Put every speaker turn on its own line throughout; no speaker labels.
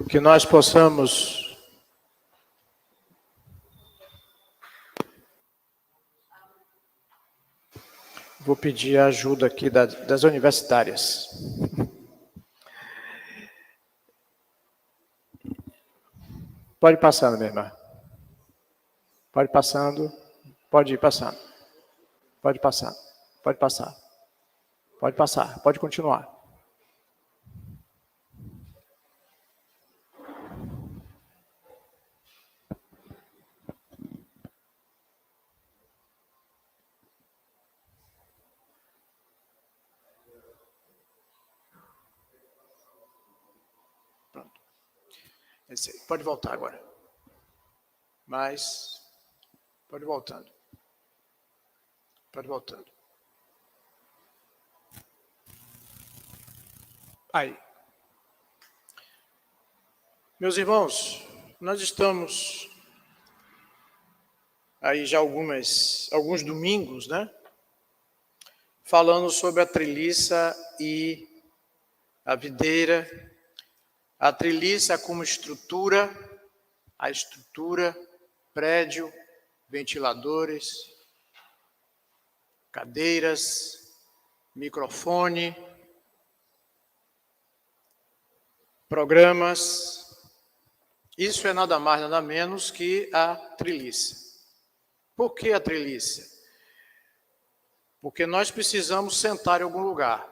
Que nós possamos vou pedir a ajuda aqui das universitárias. Pode ir passando, minha irmã. Pode ir passando. Pode ir passando. Pode passar. Pode passar. Pode passar. Pode continuar. Pronto. Pode voltar agora. Mas pode ir voltando. Pode ir voltando. Aí. Meus irmãos, nós estamos aí já alguns domingos, né? Falando sobre a treliça e a videira. A treliça como estrutura, a estrutura, prédio, ventiladores, cadeiras, microfone, programas. Isso é nada mais, nada menos que a treliça. Por que a treliça? Porque nós precisamos sentar em algum lugar.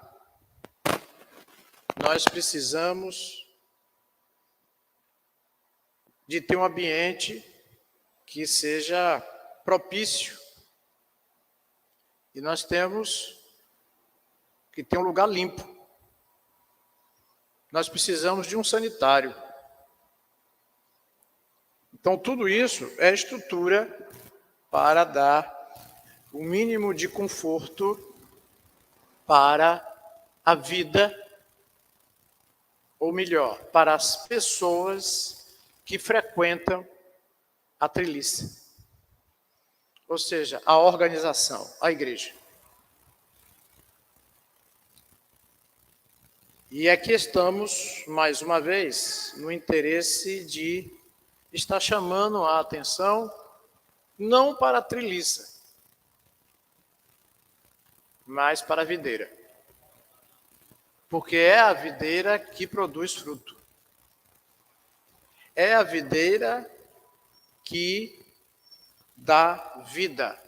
Nós precisamos de ter um ambiente que seja propício. E nós temos que ter um lugar limpo. Nós precisamos de um sanitário. Então, tudo isso é estrutura para dar o mínimo de conforto para a vida, ou melhor, para as pessoas que frequentam a treliça. Ou seja, a organização, a igreja. E aqui estamos, mais uma vez, no interesse de estar chamando a atenção, não para a treliça, mas para a videira. Porque é a videira que produz fruto. É a videira que dá vida.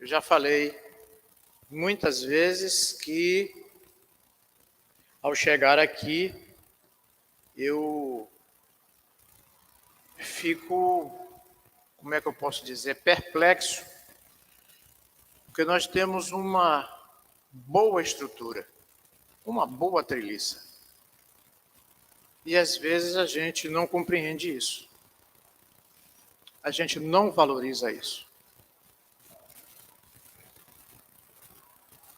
Eu já falei muitas vezes que, ao chegar aqui, eu fico, como é que eu posso dizer, perplexo, porque nós temos uma boa estrutura, uma boa treliça. E às vezes a gente não compreende isso. A gente não valoriza isso.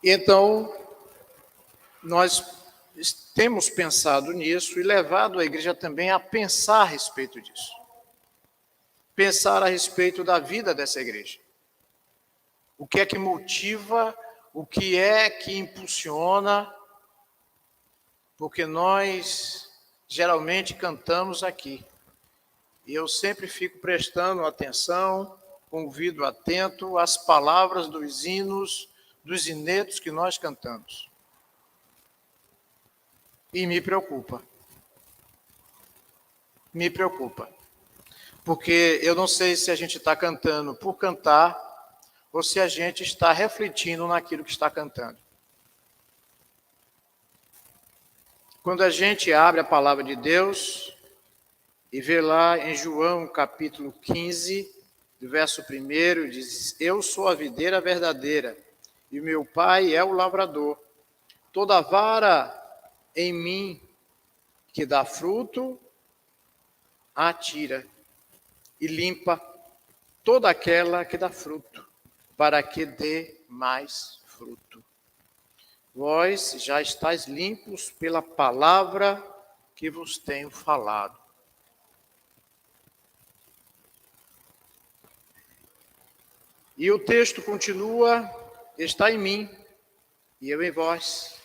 E então, nós temos pensado nisso e levado a igreja também a pensar a respeito disso. Pensar a respeito da vida dessa igreja. O que é que motiva, o que é que impulsiona, porque nós geralmente cantamos aqui. E eu sempre fico prestando atenção, com ouvido atento às palavras dos hinos, dos hinetos que nós cantamos. E me preocupa. Me preocupa. Porque eu não sei se a gente está cantando por cantar ou se a gente está refletindo naquilo que está cantando. Quando a gente abre a palavra de Deus e vê lá em João capítulo 15, do verso 1, diz: Eu sou a videira verdadeira e meu pai é o lavrador. Toda vara em mim que dá fruto, atira e limpa toda aquela que dá fruto, para que dê mais fruto. Vós já estáis limpos pela palavra que vos tenho falado. E o texto continua: está em mim e eu em vós.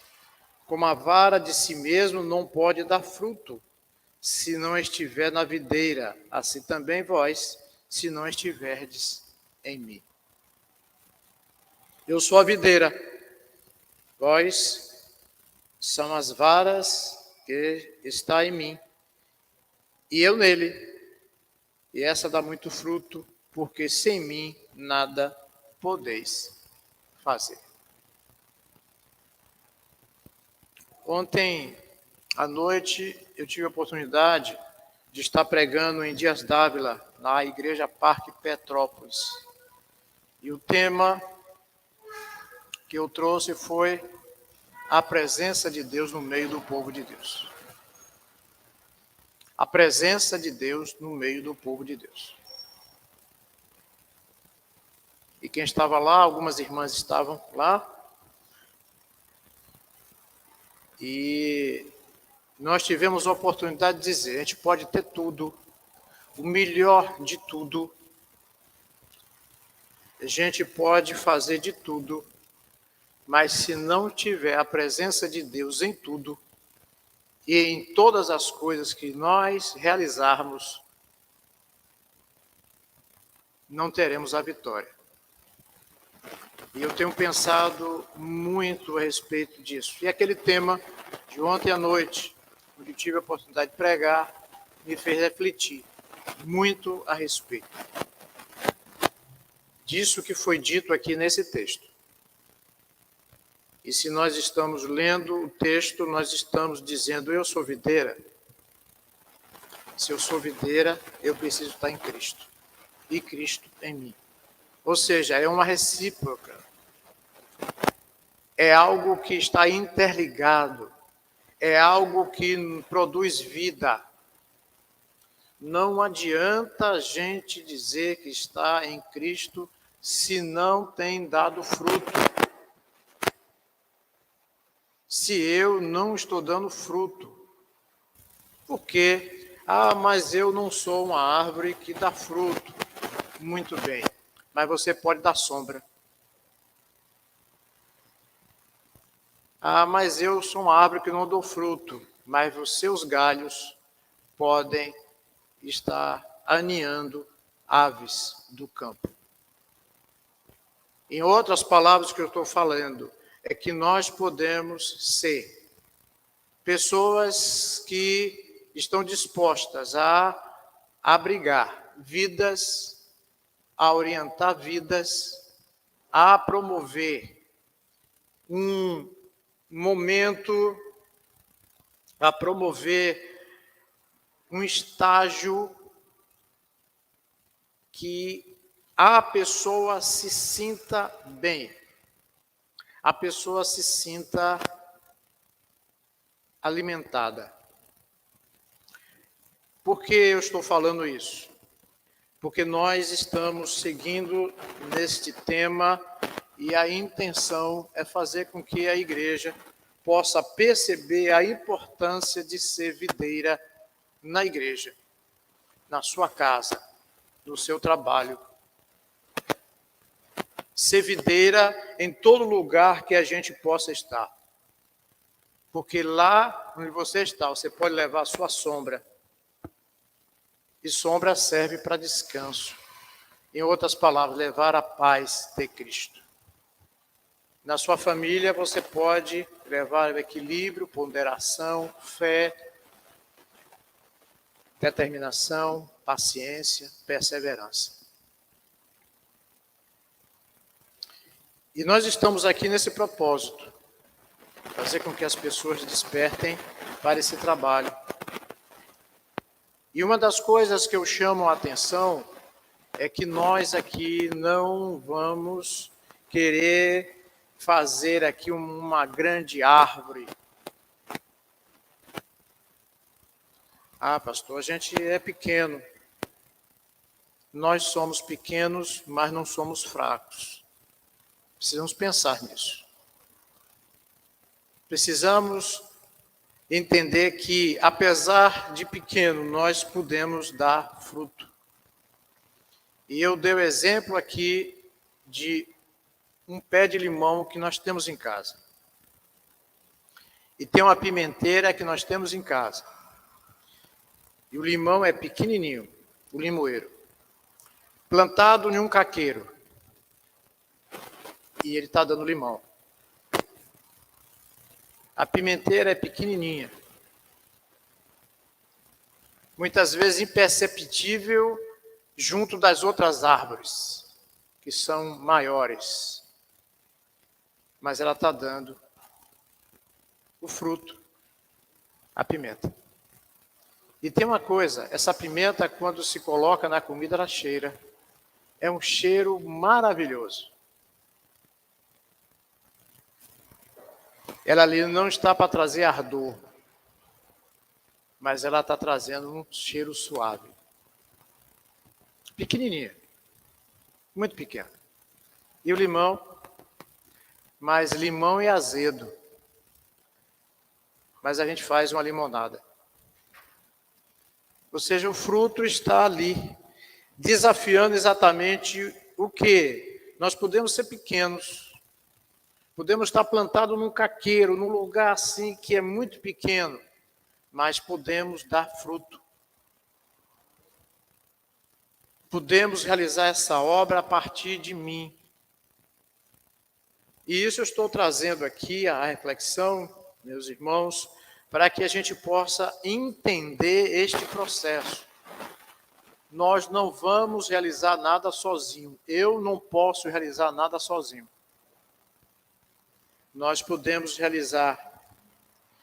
como a vara de si mesmo não pode dar fruto, se não estiver na videira, assim também vós, se não estiverdes em mim. Eu sou a videira, vós são as varas que está em mim, e eu nele, e essa dá muito fruto, porque sem mim nada podeis fazer. Ontem à noite eu tive a oportunidade de estar pregando em Dias d'Ávila, na Igreja Parque Petrópolis. E o tema que eu trouxe foi a presença de Deus no meio do povo de Deus. A presença de Deus no meio do povo de Deus. E quem estava lá, algumas irmãs estavam lá, e nós tivemos a oportunidade de dizer, a gente pode ter tudo, o melhor de tudo, a gente pode fazer de tudo, mas se não tiver a presença de Deus em tudo, e em todas as coisas que nós realizarmos, não teremos a vitória. E eu tenho pensado muito a respeito disso. E aquele tema de ontem à noite, onde tive a oportunidade de pregar, me fez refletir muito a respeito disso que foi dito aqui nesse texto. E se nós estamos lendo o texto, nós estamos dizendo, eu sou videira. Se eu sou videira, eu preciso estar em Cristo. E Cristo em mim. Ou seja, é uma recíproca. É algo que está interligado. É algo que produz vida. Não adianta a gente dizer que está em Cristo se não tem dado fruto. Se eu não estou dando fruto. Por quê? Mas eu não sou uma árvore que dá fruto. Muito bem, mas você pode dar sombra. Mas eu sou uma árvore que não dou fruto, mas os seus galhos podem estar aninhando aves do campo. Em outras palavras, o que eu estou falando é que nós podemos ser pessoas que estão dispostas a abrigar vidas, a orientar vidas, a promover um momento, a promover um estágio que a pessoa se sinta bem, a pessoa se sinta alimentada. Por que eu estou falando isso? Porque nós estamos seguindo neste tema e a intenção é fazer com que a igreja possa perceber a importância de ser videira na igreja, na sua casa, no seu trabalho. Ser videira em todo lugar que a gente possa estar. Porque lá onde você está, você pode levar a sua sombra. E sombra serve para descanso. Em outras palavras, levar a paz de Cristo. Na sua família, você pode levar equilíbrio, ponderação, fé, determinação, paciência, perseverança. E nós estamos aqui nesse propósito, fazer com que as pessoas despertem para esse trabalho. E uma das coisas que eu chamo a atenção é que nós aqui não vamos querer fazer aqui uma grande árvore. Pastor, a gente é pequeno. Nós somos pequenos, mas não somos fracos. Precisamos pensar nisso. Precisamos entender que, apesar de pequeno, nós podemos dar fruto. E eu dei o exemplo aqui de um pé de limão que nós temos em casa. E tem uma pimenteira que nós temos em casa. E o limão é pequenininho, o limoeiro, plantado em um caqueiro. E ele está dando limão. A pimenteira é pequenininha. Muitas vezes imperceptível junto das outras árvores, que são maiores. Mas ela está dando o fruto, a pimenta. E tem uma coisa, essa pimenta, quando se coloca na comida, ela cheira. É um cheiro maravilhoso. Ela ali não está para trazer ardor, mas ela está trazendo um cheiro suave. Pequenininha, muito pequena. E o limão, mas limão é azedo. Mas a gente faz uma limonada. Ou seja, o fruto está ali, desafiando exatamente o que? Nós podemos ser pequenos, podemos estar plantados num caqueiro, num lugar assim que é muito pequeno, mas podemos dar fruto. Podemos realizar essa obra a partir de mim. E isso eu estou trazendo aqui a reflexão, meus irmãos, para que a gente possa entender este processo. Nós não vamos realizar nada sozinho. Eu não posso realizar nada sozinho. Nós podemos realizar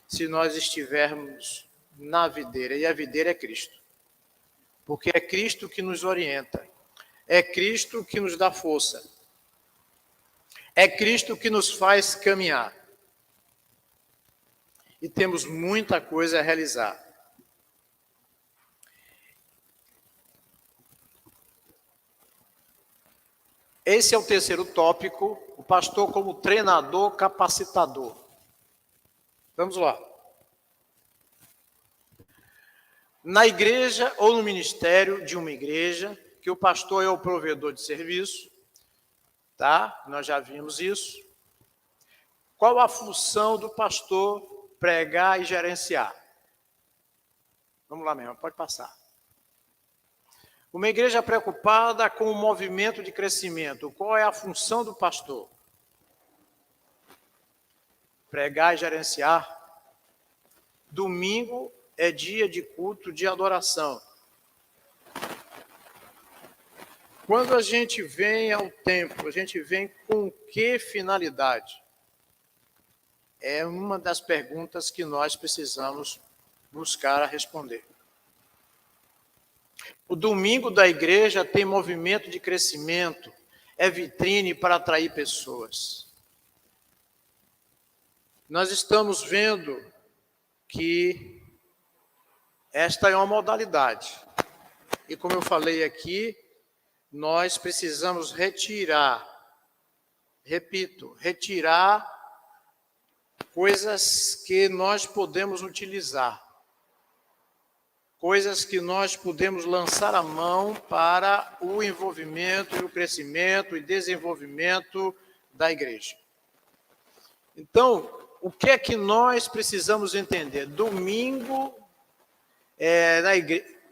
se nós estivermos na videira, e a videira é Cristo. Porque é Cristo que nos orienta, é Cristo que nos dá força, é Cristo que nos faz caminhar. E temos muita coisa a realizar. Esse é o terceiro tópico, o pastor como treinador capacitador. Vamos lá. Na igreja ou no ministério de uma igreja, que o pastor é o provedor de serviço, tá? Nós já vimos isso. Qual a função do pastor? Pregar e gerenciar. Vamos lá mesmo, pode passar. Uma igreja preocupada com o movimento de crescimento. Qual é a função do pastor? Pregar e gerenciar. Domingo é dia de culto, de adoração. Quando a gente vem ao templo, a gente vem com que finalidade? É uma das perguntas que nós precisamos buscar a responder. O domingo da igreja tem movimento de crescimento, é vitrine para atrair pessoas. Nós estamos vendo que esta é uma modalidade. E como eu falei aqui, nós precisamos retirar, repito, retirar coisas que nós podemos utilizar. Coisas que nós podemos lançar a mão para o envolvimento e o crescimento e desenvolvimento da igreja. Então, o que é que nós precisamos entender? Domingo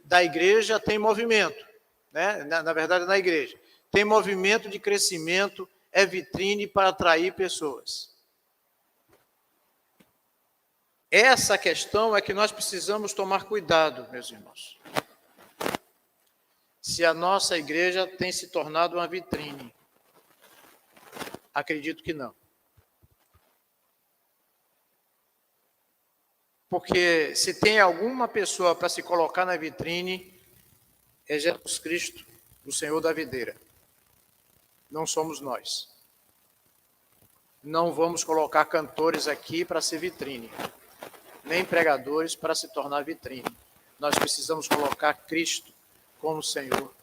da igreja tem movimento, né? Na verdade, na igreja. Tem movimento de crescimento, é vitrine para atrair pessoas. Essa questão é que nós precisamos tomar cuidado, meus irmãos. Se a nossa igreja tem se tornado uma vitrine. Acredito que não. Porque se tem alguma pessoa para se colocar na vitrine, é Jesus Cristo, o Senhor da videira. Não somos nós. Não vamos colocar cantores aqui para ser vitrine. Nem pregadores para se tornar vitrine. Nós precisamos colocar Cristo como Senhor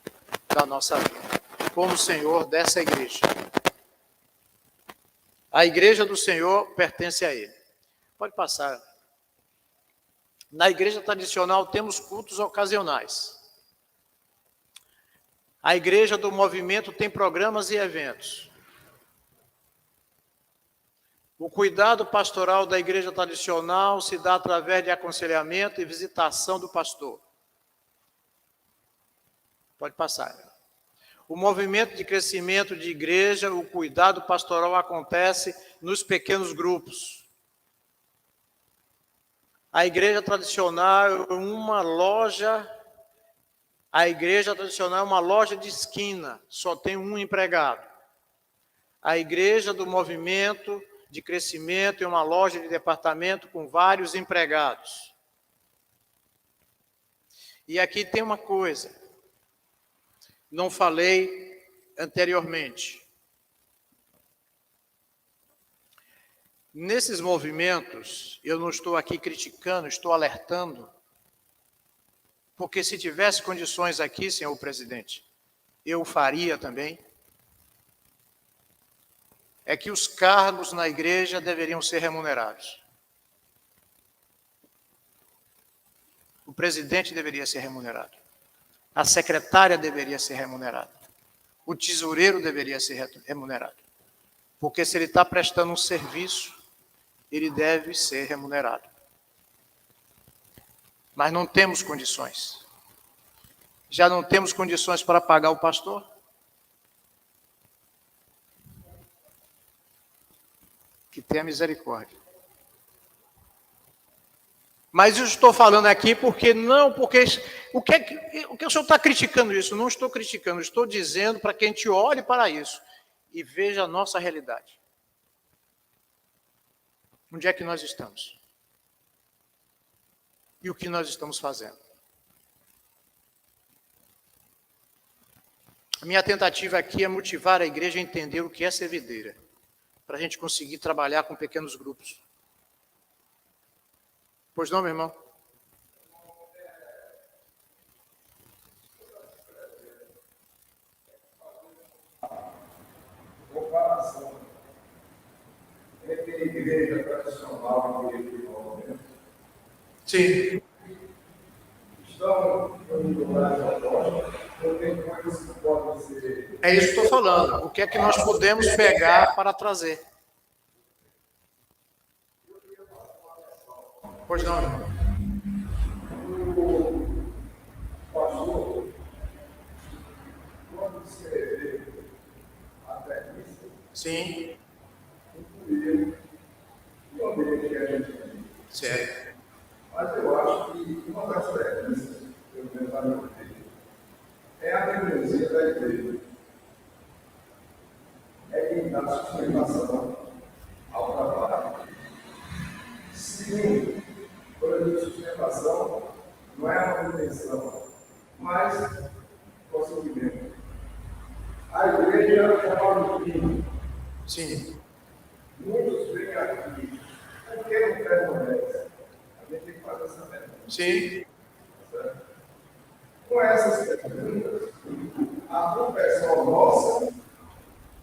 da nossa vida, como Senhor dessa igreja. A igreja do Senhor pertence a Ele. Pode passar. Na igreja tradicional temos cultos ocasionais. A igreja do movimento tem programas e eventos. O cuidado pastoral da igreja tradicional se dá através de aconselhamento e visitação do pastor. Pode passar. O movimento de crescimento de igreja, o cuidado pastoral acontece nos pequenos grupos. A igreja tradicional é uma loja, de esquina, só tem um empregado. A igreja do movimento de crescimento é uma loja de departamento com vários empregados. E aqui tem uma coisa, não falei anteriormente. Nesses movimentos, eu não estou aqui criticando, estou alertando, porque se tivesse condições aqui, senhor presidente, eu faria também. É que os cargos na igreja deveriam ser remunerados. O presidente deveria ser remunerado. A secretária deveria ser remunerada. O tesoureiro deveria ser remunerado. Porque se ele está prestando um serviço, ele deve ser remunerado. Mas não temos condições. Já não temos condições para pagar o pastor? Que tenha misericórdia. Mas eu estou falando aqui porque o que o senhor está criticando isso? Não estou criticando, estou dizendo para que a gente olhe para isso e veja a nossa realidade. Onde é que nós estamos? E o que nós estamos fazendo? A minha tentativa aqui é motivar a igreja a entender o que é ser videira, para a gente conseguir trabalhar com pequenos grupos. Pois não, meu irmão?
Comparação entre igreja tradicional e igreja de movimento.
Sim.
Estão indo mais opostos, ou tem coisas que podem ser...
É isso que estou falando. O que é que nós podemos pegar para trazer? Pois não, irmão?
O pastor, quando escreveu a premissa,
Sim.
incluiu o ambiente que a gente tem.
Certo.
Mas eu acho que uma das premissas, pelo menos a meu ver, é a membresia da igreja. É quem dá sustentação ao trabalho. Segundo, quando eu digo sustentação, não é uma manutenção, mas prosseguimento. A igreja é uma doutrina.
Sim.
Muitos vêm aqui, por que não permanece? A gente tem que fazer essa pergunta.
Sim.
Certo? Com essas perguntas, a confessão nossa,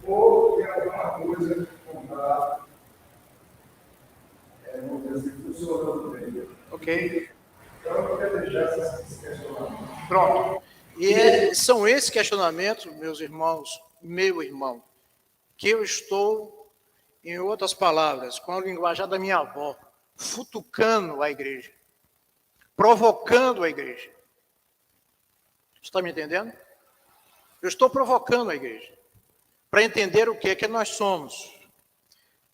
ou tem alguma coisa que comprar, vamos dizer assim, funcionando bem.
Ok.
Então, eu quero deixar esses questionamentos.
Pronto. E são esses questionamentos, meus irmãos, meu irmão, que eu estou, em outras palavras, com a linguajar da minha avó, futucando a igreja, provocando a igreja. Está me entendendo? Eu estou provocando a igreja para entender o que é que nós somos.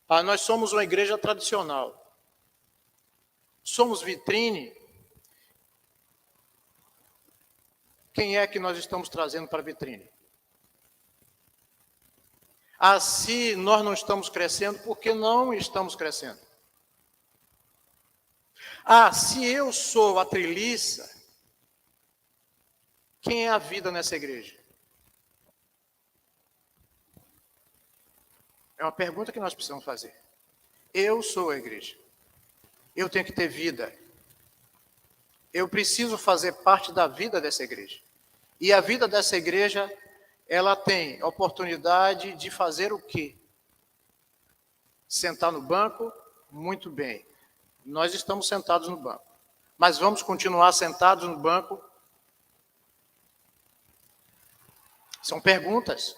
Nós somos uma igreja tradicional. Somos vitrine. Quem é que nós estamos trazendo para a vitrine? Se nós não estamos crescendo, por que não estamos crescendo? Se eu sou a treliça, quem é a vida nessa igreja? É uma pergunta que nós precisamos fazer. Eu sou a igreja. Eu tenho que ter vida. Eu preciso fazer parte da vida dessa igreja. E a vida dessa igreja, ela tem oportunidade de fazer o quê? Sentar no banco? Muito bem. Nós estamos sentados no banco. Mas vamos continuar sentados no banco? São perguntas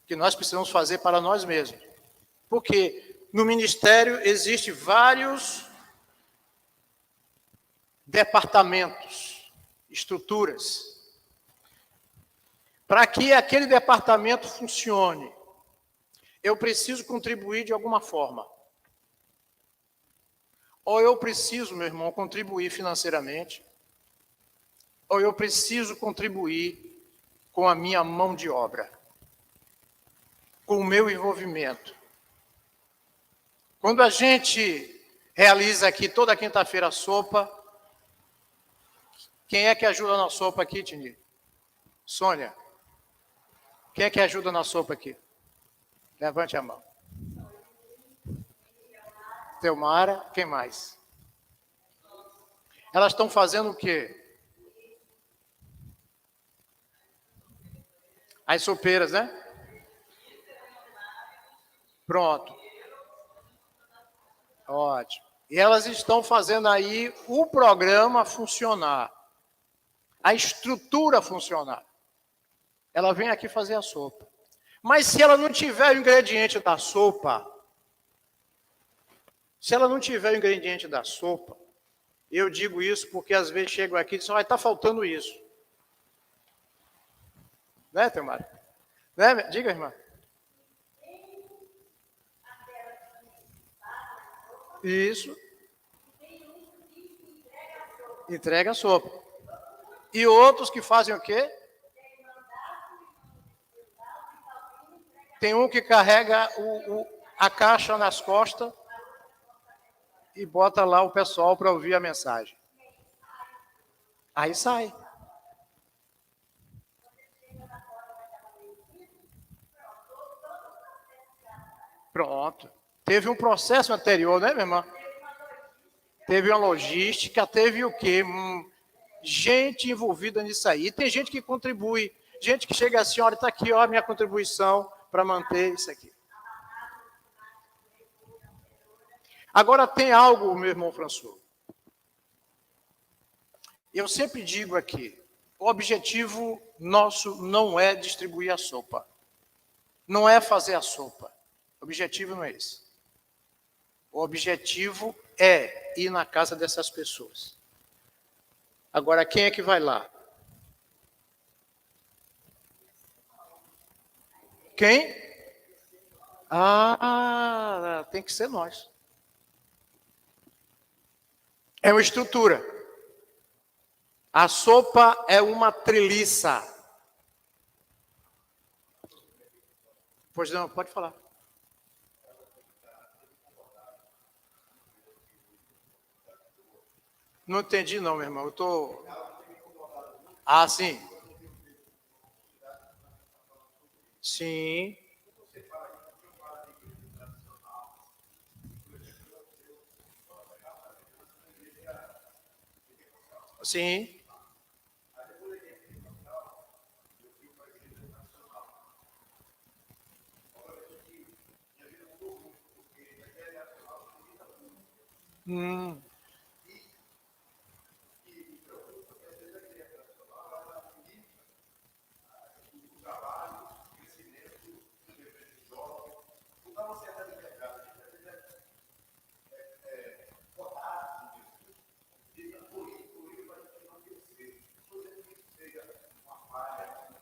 que nós precisamos fazer para nós mesmos. Porque no ministério existem vários departamentos, estruturas. Para que aquele departamento funcione, eu preciso contribuir de alguma forma. Ou eu preciso, meu irmão, contribuir financeiramente, ou eu preciso contribuir com a minha mão de obra, com o meu envolvimento. Quando a gente realiza aqui toda quinta-feira a sopa, quem é que ajuda na sopa aqui, Tini? Sônia. Quem é que ajuda na sopa aqui? Levante a mão. Teomara, quem mais? Elas estão fazendo o quê? As sopeiras, né? Pronto. Ótimo. E elas estão fazendo aí o programa funcionar. A estrutura funcionar. Ela vem aqui fazer a sopa. Mas se ela não tiver o ingrediente da sopa, eu digo isso porque às vezes chego aqui e digo, está faltando isso. Né, Teomara? Né? Diga, irmã. Isso. Entrega a sopa. E outros que fazem o quê? Tem um que carrega a caixa nas costas e bota lá o pessoal para ouvir a mensagem. Aí sai. Pronto. Teve um processo anterior, né, minha irmã? Teve uma logística, teve o quê? Gente envolvida nisso aí. E tem gente que contribui. Gente que chega assim, olha, está aqui, ó, a minha contribuição para manter isso aqui. Agora tem algo, meu irmão François. Eu sempre digo aqui, o objetivo nosso não é distribuir a sopa. Não é fazer a sopa. O objetivo não é esse. O objetivo é ir na casa dessas pessoas. Agora, quem é que vai lá? Quem? Tem que ser nós. É uma estrutura. A sopa é uma treliça. Pois não, pode falar. Não entendi não, meu irmão. Eu estou... sim. Sim. Sim.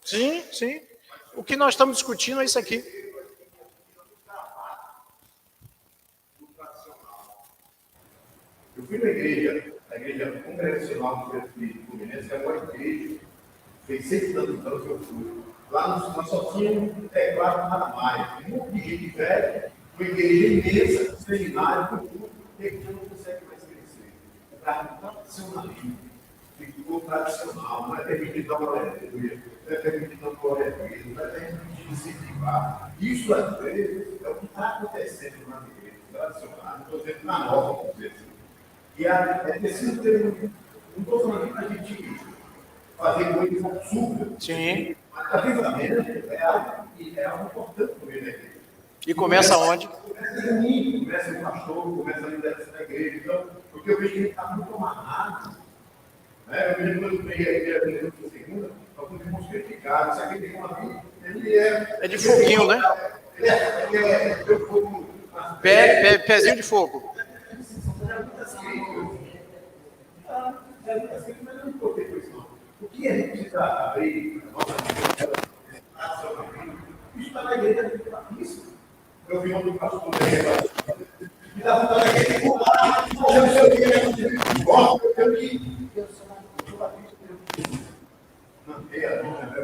Sim, sim. O que nós estamos discutindo é isso aqui.
Eu fui na igreja, a igreja congregacional do Fluminense, que é uma igreja, fez 6 anos que eu fui. Lá nós só tínhamos teclado nada mais. Um monte de gente velha, uma igreja imensa, seminário, tudo, e que não consegue mais crescer. O tradicionalismo ficou tradicional, não é permitido dar uma aleluia, não é permitido dar uma aleluia, não é permitido incentivar. Isso, às vezes, é o que está acontecendo nas igrejas tradicionais, não estou dizendo na nossa, vamos dizer assim. E é preciso ter não estou falando para a gente fazer coisas absurdas.
Sim.
Mas avivamento é algo importante no meio da igreja.
E começa onde?
Começa em mim, começa no pastor, começa na liderança da igreja. Então, porque eu vejo que ele está muito amarrado. Né? Eu vejo quando eu peguei a igreja na segunda, alguns irmãos criticaram, isso aqui tem uma vida. Ele
é de foguinho, né?
Ele é fogo nas
Pezinho de fogo.
O que a gente precisa abrir, isso está na igreja, isso. Eu vi um pastor me dá vontade de pular, fazer o seu dia,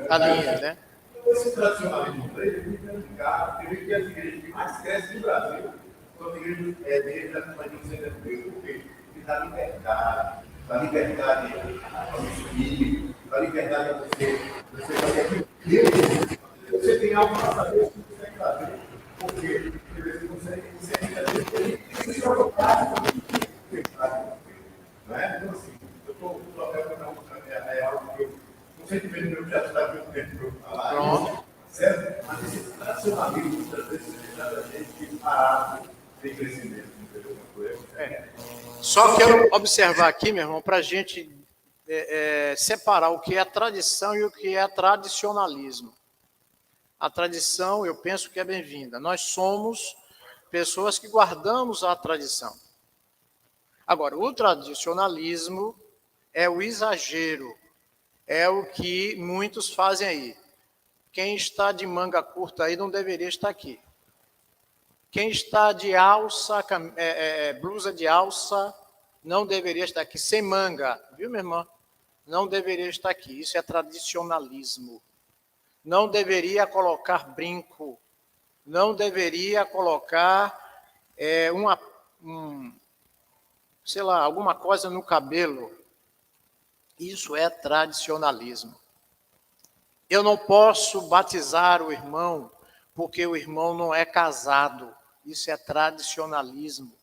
A linha, né?
Esse tradicionalismo preto, muito complicado, eu vi que as igrejas que mais crescem no Brasil são as igrejas da Companhia do Centro Europeu, porque dá liberdade ao espírito, dá liberdade a você fazer aquilo que Deus, você tem algo para saber o que você tem que fazer, porque você tem que se preocupar com o que você faz. Não é? Então, assim, eu estou é algo que eu, um sentimento meu já está aqui um tempo para eu falar.
Pronto.
Certo? Mas esse tradicionalismo, muitas vezes, a gente que parado tem crescimento, entendeu?
Só quero observar aqui, meu irmão, para a gente separar o que é tradição e o que é tradicionalismo. A tradição, eu penso que é bem-vinda. Nós somos pessoas que guardamos a tradição. Agora, o tradicionalismo é o exagero, é o que muitos fazem aí. Quem está de manga curta aí não deveria estar aqui. Quem está de alça, blusa de alça, não deveria estar aqui. Sem manga, viu, minha irmã? Não deveria estar aqui. Isso é tradicionalismo. Não deveria colocar brinco. Não deveria colocar sei lá, alguma coisa no cabelo. Isso é tradicionalismo. Eu não posso batizar o irmão porque o irmão não é casado. Isso é tradicionalismo.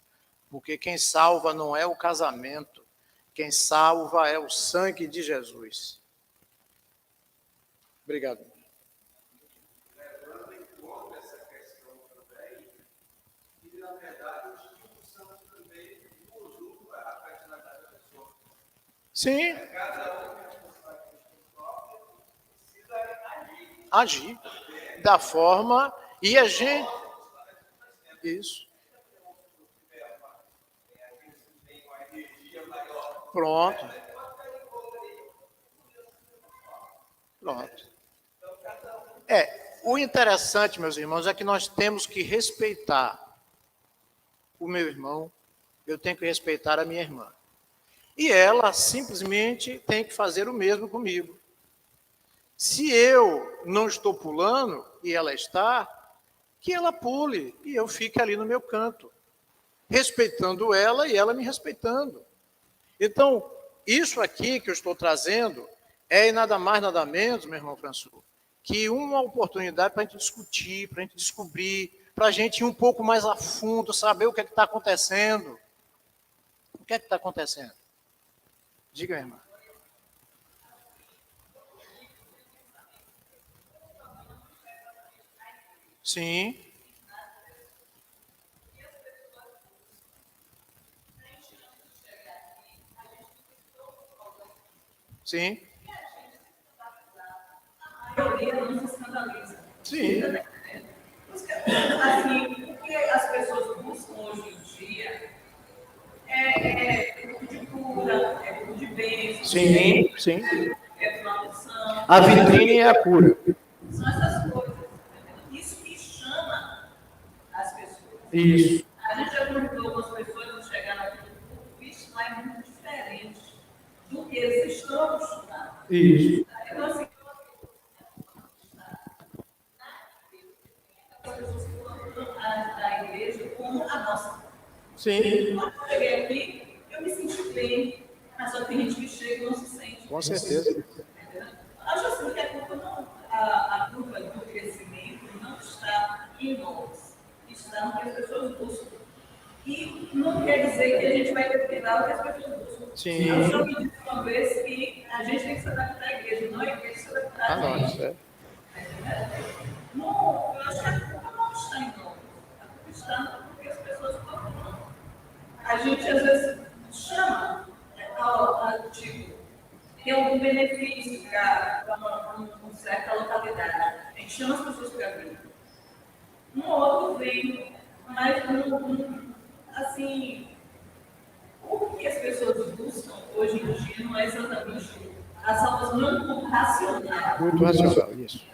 Porque quem salva não é o casamento. Quem salva é o sangue de Jesus. Obrigado.
Levando em conta essa questão também, que na verdade os filhos são também usurpa a personalidade da pessoa.
Sim.
Cada um tem uma precisa
agir da forma e a gente. Isso. Pronto. Pronto. O interessante, meus irmãos, é que nós temos que respeitar o meu irmão, eu tenho que respeitar a minha irmã. E ela simplesmente tem que fazer o mesmo comigo. Se eu não estou pulando e ela está, que ela pule e eu fique ali no meu canto, respeitando ela e ela me respeitando. Então, isso aqui que eu estou trazendo é nada mais, nada menos, meu irmão François, que uma oportunidade para a gente discutir, para a gente descobrir, para a gente ir um pouco mais a fundo, saber o que é que está acontecendo. O que é que está acontecendo? Diga, minha irmã. Sim. Sim.
A maioria não se escandaliza.
Sim.
Assim, o que as pessoas buscam hoje em dia é grupo de cura, é grupo de bênção,
Sim, sim.
é promoção.
A vitrine é a cura.
São essas coisas. Isso que chama as pessoas.
Isso.
A gente já convidou algumas pessoas a chegar naquele grupo, isso lá é muito diferente do que eles estão acostumados.
Isso.
Então, assim, as pessoas que estão da igreja como a nossa.
Sim.
Quando eu cheguei aqui, eu me senti bem, mas só tem gente que chega e não se sente.
Com certeza.
Acho assim que a culpa não, a culpa do crescimento não está em nós, está no que as pessoas buscam. E não quer dizer que a gente vai determinar o que as pessoas buscam.
Sim.
Eu já me disse uma vez que a gente tem que se adaptar à igreja, não é a igreja se adaptar a gente.
É.
Não, eu acho que a culpa não está em nós, a culpa está no que as pessoas procuram. A gente às vezes chama tipo, tem algum benefício para uma certa localidade. A gente chama as pessoas para vir. Um ou outro vem, Mas, assim, o que as pessoas buscam hoje em dia não é exatamente a salvação, não é um pouco racional.
Muito racional, isso.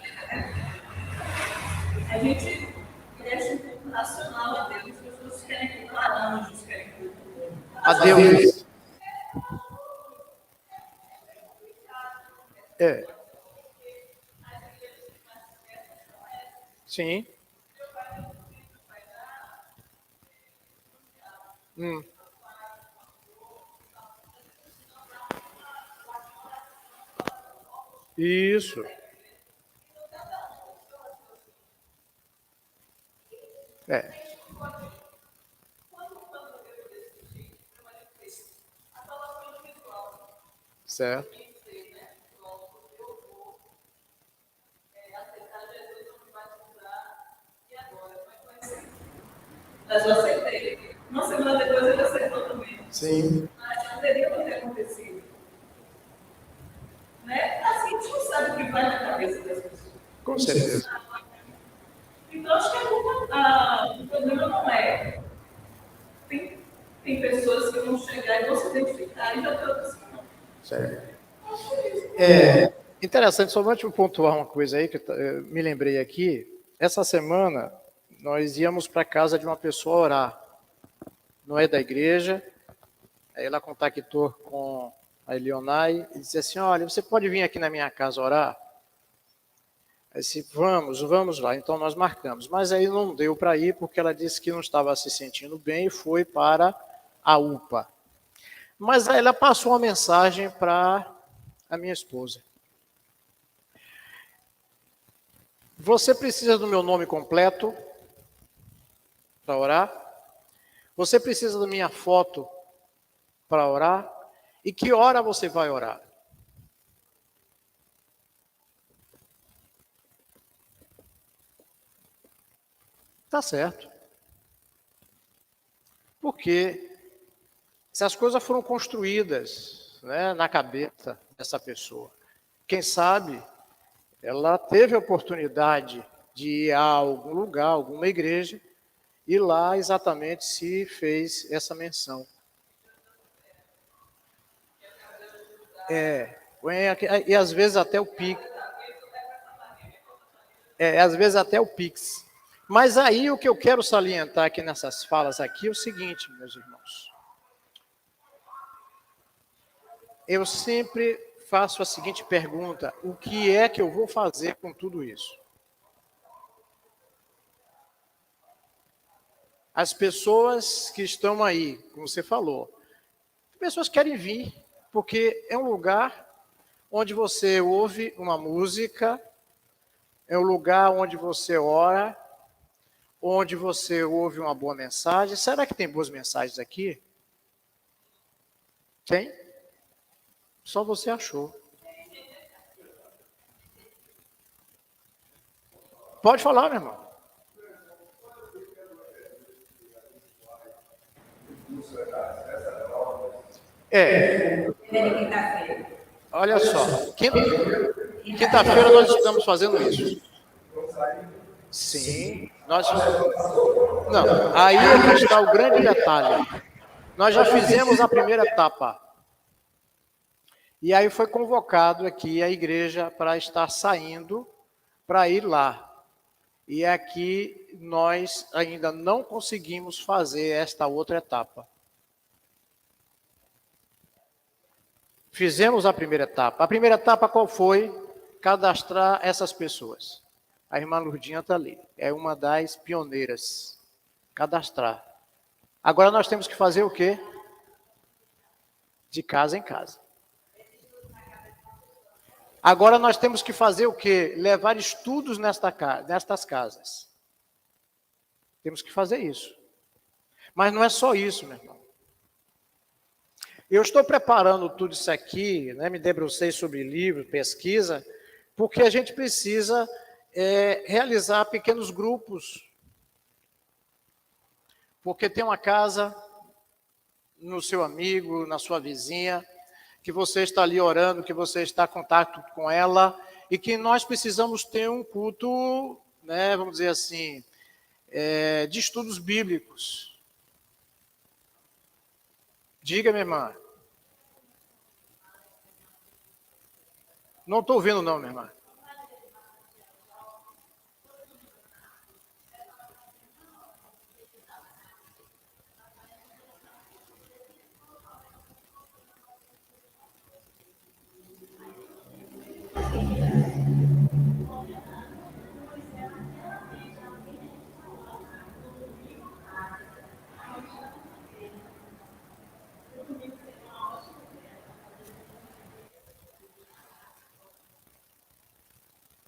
A gente cresce um pouco racional a Deus, as pessoas querem culpar anjos, querem culpar
A Deus. É. Sim. Isso. É. Certo.
Mas eu aceitei. Uma semana depois ele aceitou também.
Sim.
Mas poderia ter acontecido. Né? Assim, a gente não sabe o que vai na cabeça das pessoas.
Com certeza.
Então, acho que o problema não é. Tem pessoas que vão chegar e vão se identificar e já tem outras que não.
Certo. É interessante, só vou te pontuar uma coisa aí que eu me lembrei aqui. Essa semana, nós íamos para a casa de uma pessoa orar. Não é da igreja. Aí ela contactou com a Elionai e disse assim, olha, você pode vir aqui na minha casa orar? Aí disse, vamos lá. Então nós marcamos. Mas aí não deu para ir porque ela disse que não estava se sentindo bem e foi para a UPA. Mas aí ela passou uma mensagem para a minha esposa. Você precisa do meu nome completo para orar? Você precisa da minha foto para orar? E que hora você vai orar? Tá certo. Porque se as coisas foram construídas, né, na cabeça dessa pessoa, quem sabe ela teve a oportunidade de ir a algum lugar, alguma igreja, e lá exatamente se fez essa menção. E às vezes até o Pix. Às vezes até o Pix. Mas aí o que eu quero salientar aqui nessas falas aqui é o seguinte, meus irmãos. Eu sempre faço a seguinte pergunta: o que é que eu vou fazer com tudo isso? As pessoas que estão aí, como você falou, pessoas querem vir, porque é um lugar onde você ouve uma música, é um lugar onde você ora, onde você ouve uma boa mensagem. Será que tem boas mensagens aqui? Tem? Só você achou. Pode falar, meu irmão. Olha só, quinta-feira nós estamos fazendo isso. Sim, não, aí é que está o grande detalhe. Nós já fizemos a primeira etapa. E aí foi convocado aqui a igreja para estar saindo, para ir lá. E aqui nós ainda não conseguimos fazer esta outra etapa. Fizemos a primeira etapa. A primeira etapa qual foi? Cadastrar essas pessoas. A irmã Lourdinha está ali. É uma das pioneiras. Cadastrar. Agora nós temos que fazer o quê? De casa em casa. Agora nós temos que fazer o quê? Levar estudos nestas casas. Temos que fazer isso. Mas não é só isso, meu irmão. Eu estou preparando tudo isso aqui, né, me debrucei sobre livro, pesquisa, porque a gente precisa realizar pequenos grupos. Porque tem uma casa no seu amigo, na sua vizinha, que você está ali orando, que você está em contato com ela, e que nós precisamos ter um culto, né, vamos dizer assim, de estudos bíblicos. Diga, minha irmã. Não estou ouvindo, não, minha irmã.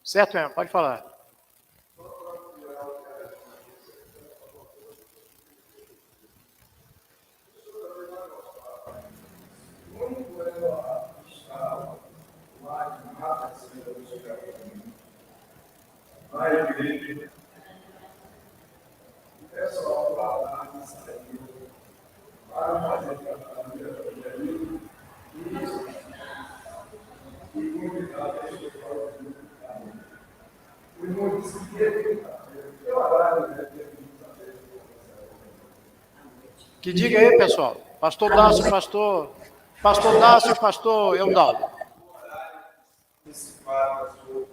Certo, minha irmã? Pode falar.
Na igreja, o pessoal lá na saída, para fazer tratamento e convidar a pessoa para o caminho. O irmão disse que eu agrado,
Que diga aí, pessoal. Pastor Dácio, pastor Dácio, pastor Eudaldo.
Antecipado,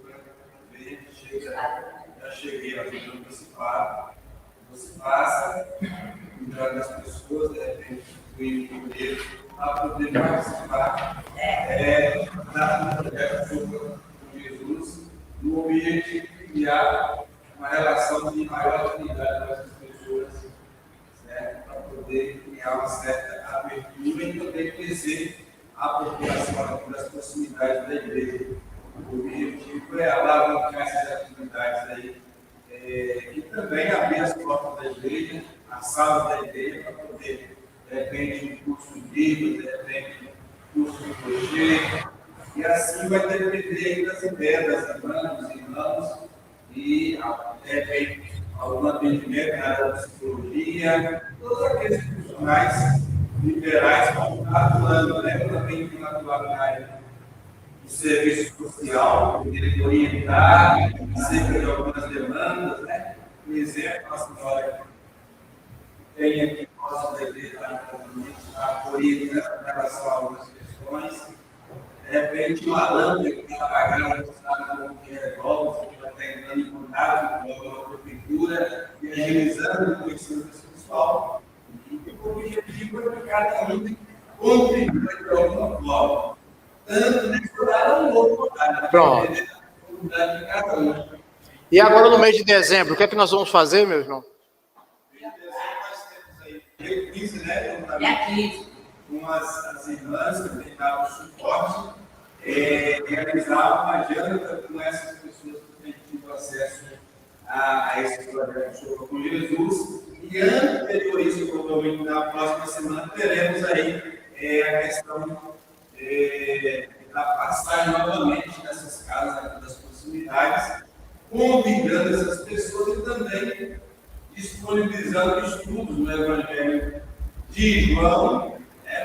já cheguei a vida antecipada. Você passa, cuidando das pessoas, de repente, o primeiro, a poder participar da conversa com Jesus, no objetivo de criar uma relação de maior afinidade com essas pessoas, né, para poder criar uma certa abertura e poder crescer a população aqui das proximidades da igreja. O objetivo é alavancar essas atividades aí e também abrir as portas da igreja, as salas da igreja, para poder, de repente, um curso de livros, de repente, um curso de projeto, e assim vai depender das ideias das irmãs, dos irmãos, e, de repente, algum atendimento na área da psicologia, todos aqueles profissionais liberais que estão atuando, né? Também estão atuando na área do serviço social, poder orientar, acerca de algumas demandas, né? Por exemplo, a senhora tem aqui nossa da igreja está orientando em relação a algumas questões. De repente, o Alan, que está pagando o Estado como que resolve, que está entrando em contato com a prefeitura e agilizando o ensino pessoal. E o objetivo é que cada um contribua de alguma forma. Tanto nesse horário ou no outro horário.
Pronto.
De cada um.
E agora, no mês de dezembro, o que é que nós vamos fazer, meu irmão?
No mês de dezembro, nós temos aí, dia 15, né?
Dia 15.
Com as irmãs que têm dado suporte, realizar uma janta com essas pessoas que têm tido acesso a esse projeto Sopa com Jesus. E anterior a isso, provavelmente na próxima semana, teremos aí a questão da passagem novamente nessas casas das proximidades, convidando essas pessoas e também disponibilizando estudos no Evangelho de João,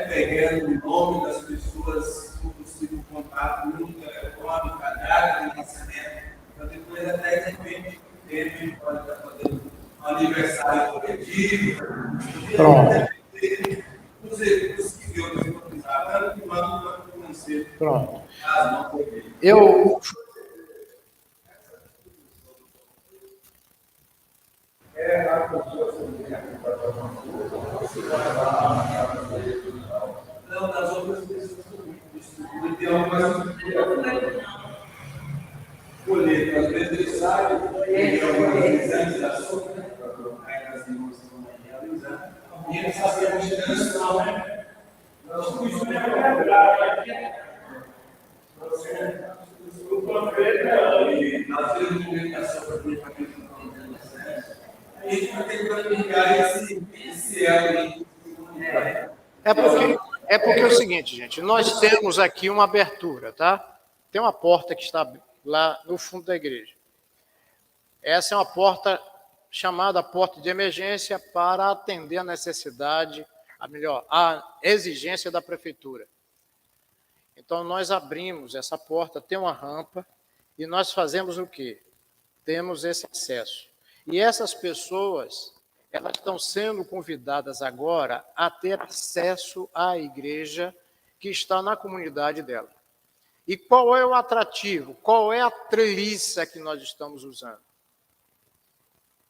pegando o nome das pessoas, se possível, contato, número, telefone, cadastro, nascimento, para depois até de repente ele pode estar fazendo um aniversário coletivo.
Pronto.
Os recursos que Deus disponibilizar, tanto humano quanto financeiro.
Pronto.
As mãos dele.
Eu
Não, das outras pessoas também. Tem algumas colheita, às vezes ele sai, tem algumas exames da sopa, aí as irmãs estão realizando, e eles fazem a distância, né? Nós fomos e nós temos comunicação para aqueles que estão tendo acesso. A gente vai ter que planificar esse elo.
É porque é o seguinte, gente, nós temos aqui uma abertura, tá? Tem uma porta que está lá no fundo da igreja. Essa é uma porta chamada porta de emergência para atender a necessidade, a exigência da prefeitura. Então, nós abrimos essa porta, tem uma rampa, e nós fazemos o quê? Temos esse acesso. E essas pessoas, elas estão sendo convidadas agora a ter acesso à igreja que está na comunidade dela. E qual é o atrativo? Qual é a treliça que nós estamos usando?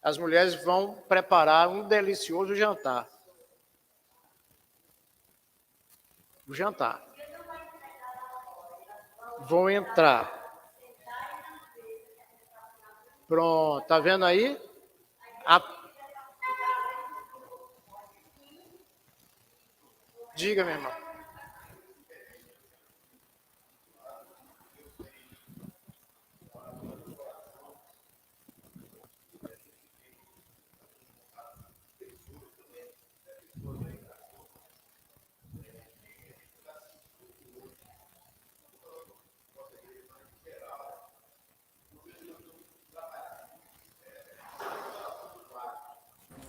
As mulheres vão preparar um delicioso jantar. O jantar. Vão entrar. Pronto, tá vendo aí? Diga, meu irmão.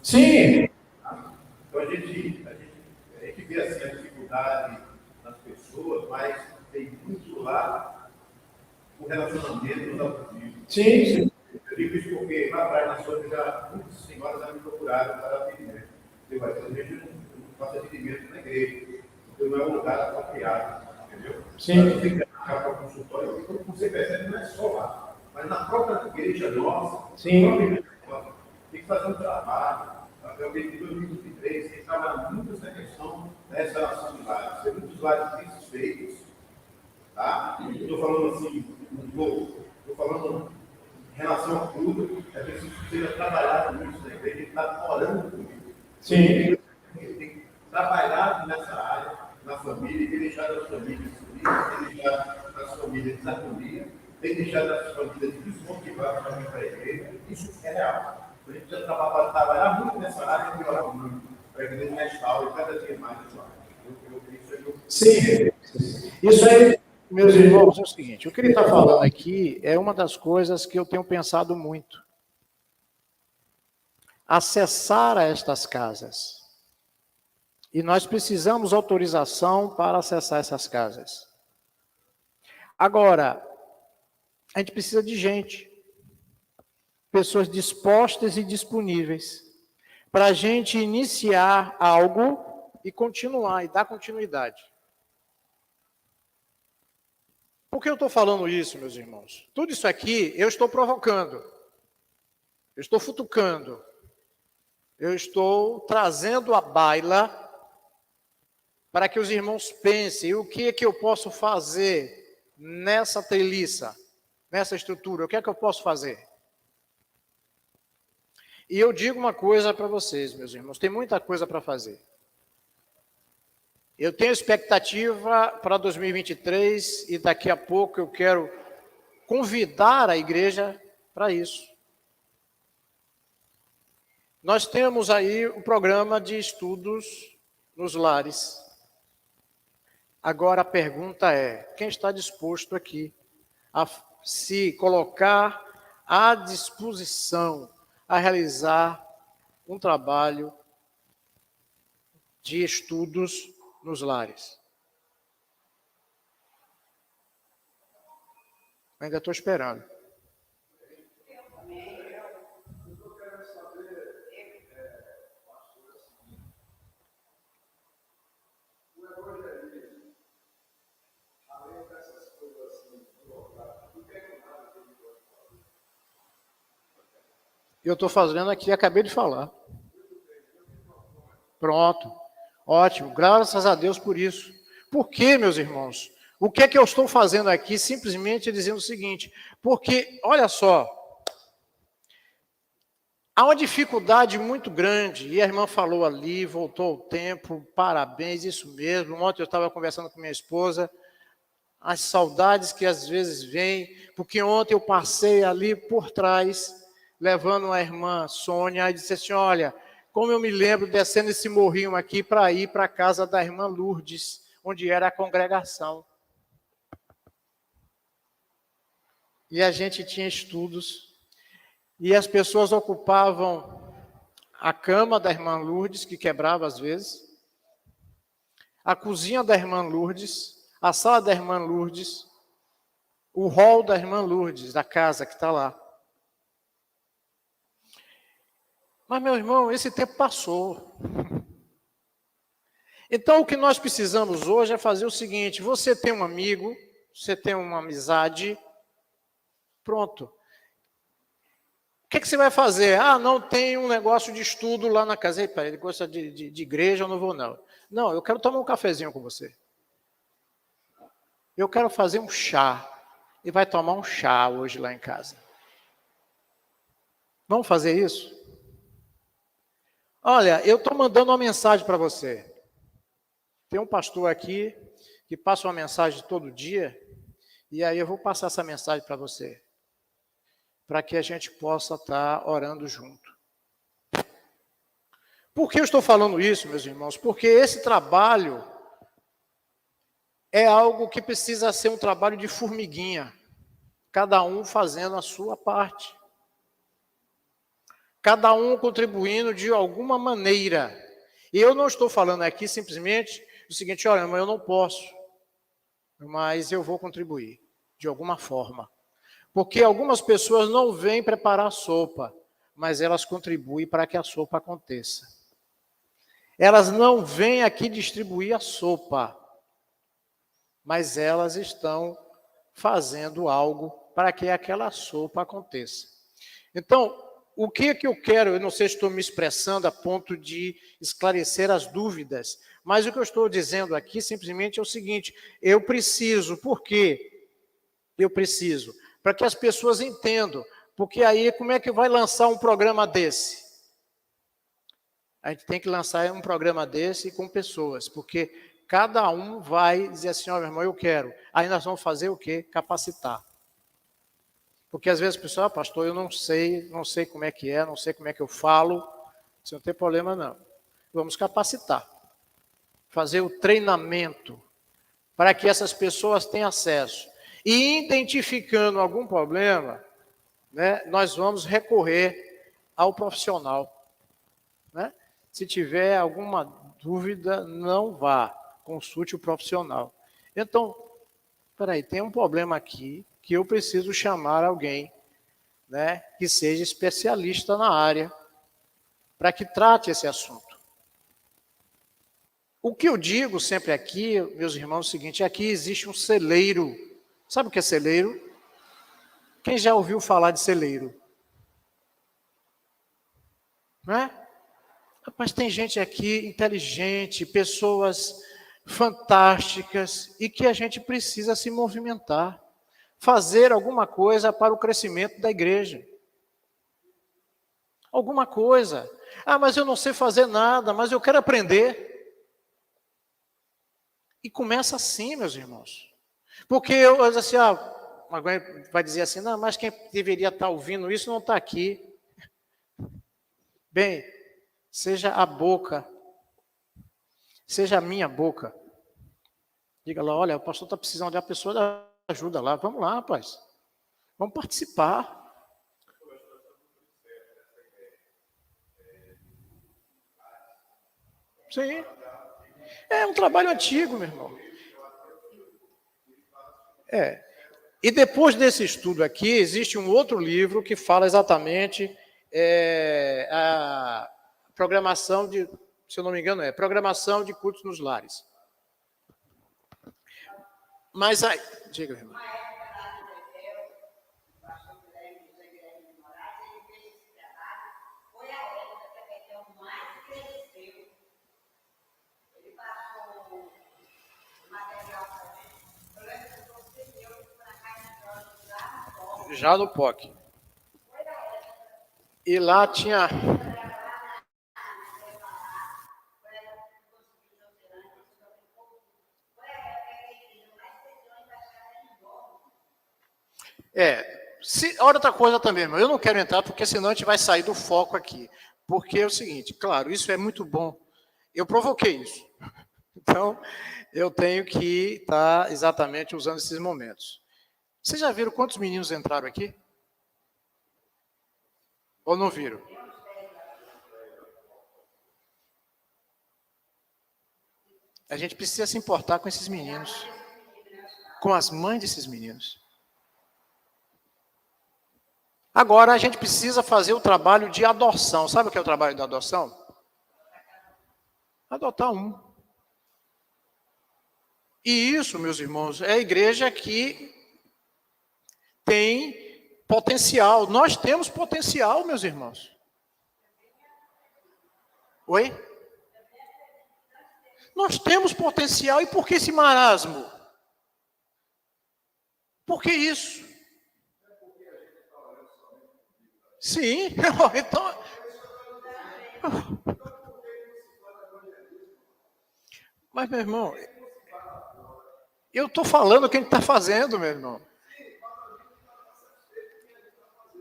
Sim. Então a gente vê assim, a dificuldade nas pessoas, mas tem muito lá o relacionamento abusivo. Sim, sim. Eu digo isso porque lá atrás na sua já muitas senhoras já me procuraram para atendimento. Eu não faço atendimento na igreja, porque não é um lugar apropriado, entendeu? Sim. Você tem que marcar para o consultório, porque como você percebe, não é só lá, mas na própria igreja nossa, sim. Tem que fazer um trabalho. Até o mês de 2023, tem que trabalhar muito essa questão dessa relação de lares. Tem muitos lares insatisfeitos, tá? Estou falando assim, estou falando em relação a tudo, é preciso que seja trabalhado nisso na igreja, ele está orando por isso. Sim. Tem que trabalhar nessa área, na família, tem deixado as famílias unidas, tem deixado as famílias desacolhidas, tem deixado as famílias desmotivadas para vir para a igreja. Isso é real. A gente precisa trabalhar muito nessa área e melhorar muito, para a igreja restaurar cada dia mais.
Sim, isso aí, meus irmãos, é o seguinte, o que ele está falando aqui é uma das coisas que eu tenho pensado muito. Acessar a estas casas. E nós precisamos autorização para acessar essas casas. Agora, a gente precisa de gente. Pessoas dispostas e disponíveis para a gente iniciar algo e continuar, e dar continuidade. Por que eu estou falando isso, meus irmãos? Tudo isso aqui eu estou provocando, eu estou futucando, eu estou trazendo à baila para que os irmãos pensem o que é que eu posso fazer nessa treliça, nessa estrutura, o que é que eu posso fazer? E eu digo uma coisa para vocês, meus irmãos, tem muita coisa para fazer. Eu tenho expectativa para 2023 e daqui a pouco eu quero convidar a igreja para isso. Nós temos aí o programa de estudos nos lares. Agora a pergunta é, quem está disposto aqui a se colocar à disposição a realizar um trabalho de estudos nos lares? Ainda estou esperando. Eu estou fazendo aqui, acabei de falar. Pronto. Ótimo. Graças a Deus por isso. Por quê, meus irmãos? O que é que eu estou fazendo aqui? Simplesmente dizendo o seguinte. Porque, olha só, há uma dificuldade muito grande, e a irmã falou ali, voltou ao tempo, parabéns, isso mesmo. Ontem eu estava conversando com minha esposa, as saudades que às vezes vêm, porque ontem eu passei ali por trás, levando a irmã Sônia, e disse assim, olha, como eu me lembro descendo esse morrinho aqui para ir para a casa da irmã Lourdes, onde era a congregação. E a gente tinha estudos, e as pessoas ocupavam a cama da irmã Lourdes, que quebrava às vezes, a cozinha da irmã Lourdes, a sala da irmã Lourdes, o hall da irmã Lourdes, da casa que está lá. Mas, meu irmão, esse tempo passou. Então, o que nós precisamos hoje é fazer o seguinte: você tem um amigo, você tem uma amizade, pronto. O que você vai fazer? Ah, não tem um negócio de estudo lá na casa. Eita, ele gosta de igreja, eu não vou não. Não, eu quero tomar um cafezinho com você. Eu quero fazer um chá. E vai tomar um chá hoje lá em casa. Vamos fazer isso? Olha, eu estou mandando uma mensagem para você. Tem um pastor aqui que passa uma mensagem todo dia, e aí eu vou passar essa mensagem para você, para que a gente possa estar orando junto. Por que eu estou falando isso, meus irmãos? Porque esse trabalho é algo que precisa ser um trabalho de formiguinha, cada um fazendo a sua parte. Cada um contribuindo de alguma maneira. E eu não estou falando aqui simplesmente o seguinte: olha, eu não posso, mas eu vou contribuir de alguma forma. Porque algumas pessoas não vêm preparar sopa, mas elas contribuem para que a sopa aconteça. Elas não vêm aqui distribuir a sopa, mas elas estão fazendo algo para que aquela sopa aconteça. Então, o que eu quero, eu não sei se estou me expressando a ponto de esclarecer as dúvidas, mas o que eu estou dizendo aqui simplesmente é o seguinte: eu preciso, por quê? Eu preciso, para que as pessoas entendam, porque aí como é que vai lançar um programa desse? A gente tem que lançar um programa desse com pessoas, porque cada um vai dizer assim: ó, meu irmão, eu quero. Aí nós vamos fazer o quê? Capacitar. Porque às vezes o pessoal, pastor, eu não sei como é que é, não sei como é que eu falo. Isso não tem problema não. Vamos capacitar. Fazer o treinamento para que essas pessoas tenham acesso. E identificando algum problema, né, nós vamos recorrer ao profissional. Né? Se tiver alguma dúvida, não vá. Consulte o profissional. Então, peraí, tem um problema aqui, que eu preciso chamar alguém, né, que seja especialista na área, para que trate esse assunto. O que eu digo sempre aqui, meus irmãos, é o seguinte: aqui existe um celeiro. Sabe o que é celeiro? Quem já ouviu falar de celeiro? Não é? Mas tem gente aqui inteligente, pessoas fantásticas, e que a gente precisa se movimentar. Fazer alguma coisa para o crescimento da igreja. Alguma coisa. Ah, mas eu não sei fazer nada, mas eu quero aprender. E começa assim, meus irmãos. Porque eu assim, alguém vai dizer assim: não, mas quem deveria estar ouvindo isso não está aqui. Bem, seja a boca, seja a minha boca. Diga lá: olha, o pastor está precisando de uma pessoa da ajuda lá, vamos lá, rapaz. Vamos participar. Sim. É um trabalho antigo, meu irmão. É. E depois desse estudo aqui, existe um outro livro que fala exatamente a programação de, se eu não me engano, programação de cultos nos lares. Mas aí, diga, irmão. Já no POC. E lá tinha... outra coisa também, irmão, eu não quero entrar porque senão a gente vai sair do foco aqui. Porque é o seguinte, claro, isso é muito bom. Eu provoquei isso. Então, eu tenho que estar exatamente usando esses momentos. Vocês já viram quantos meninos entraram aqui? Ou não viram? A gente precisa se importar com esses meninos, com as mães desses meninos. Agora a gente precisa fazer o trabalho de adoção. Sabe o que é o trabalho da adoção? Adotar um. E isso, meus irmãos, é a igreja que tem potencial. Nós temos potencial, meus irmãos. Oi? Nós temos potencial. E por que esse marasmo? Por que isso? Sim, então... Mas, meu irmão, eu estou falando o que a gente está fazendo, meu irmão.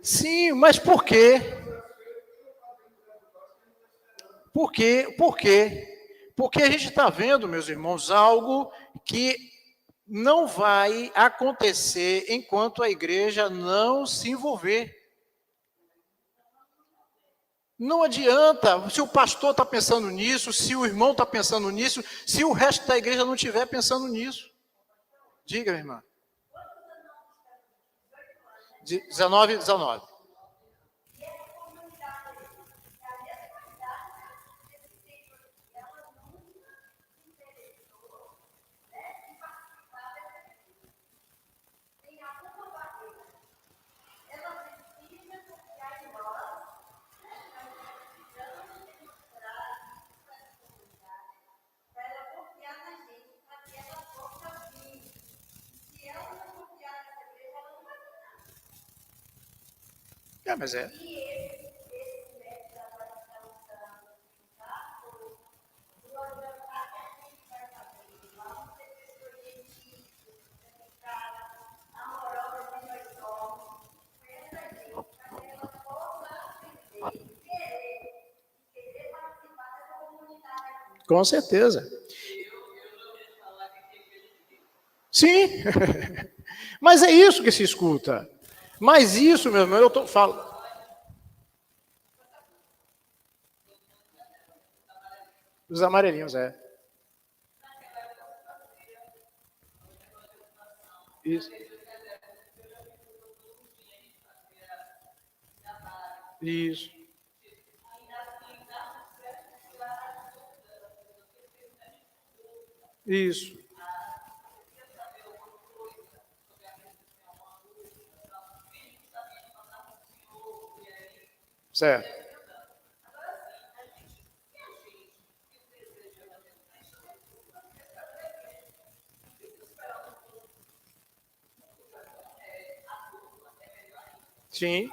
Sim, mas por quê? Por quê? Por quê? Porque a gente está vendo, meus irmãos, algo que não vai acontecer enquanto a igreja não se envolver. Não adianta, se o pastor está pensando nisso, se o irmão está pensando nisso, se o resto da igreja não estiver pensando nisso. Diga, minha irmã. 19. Mas é. Com certeza. Sim. Mas é isso que se escuta. Mas isso, meu irmão, eu falo. Os amarelinhos, é. Isso. Isso. Isso. Certo. Sim.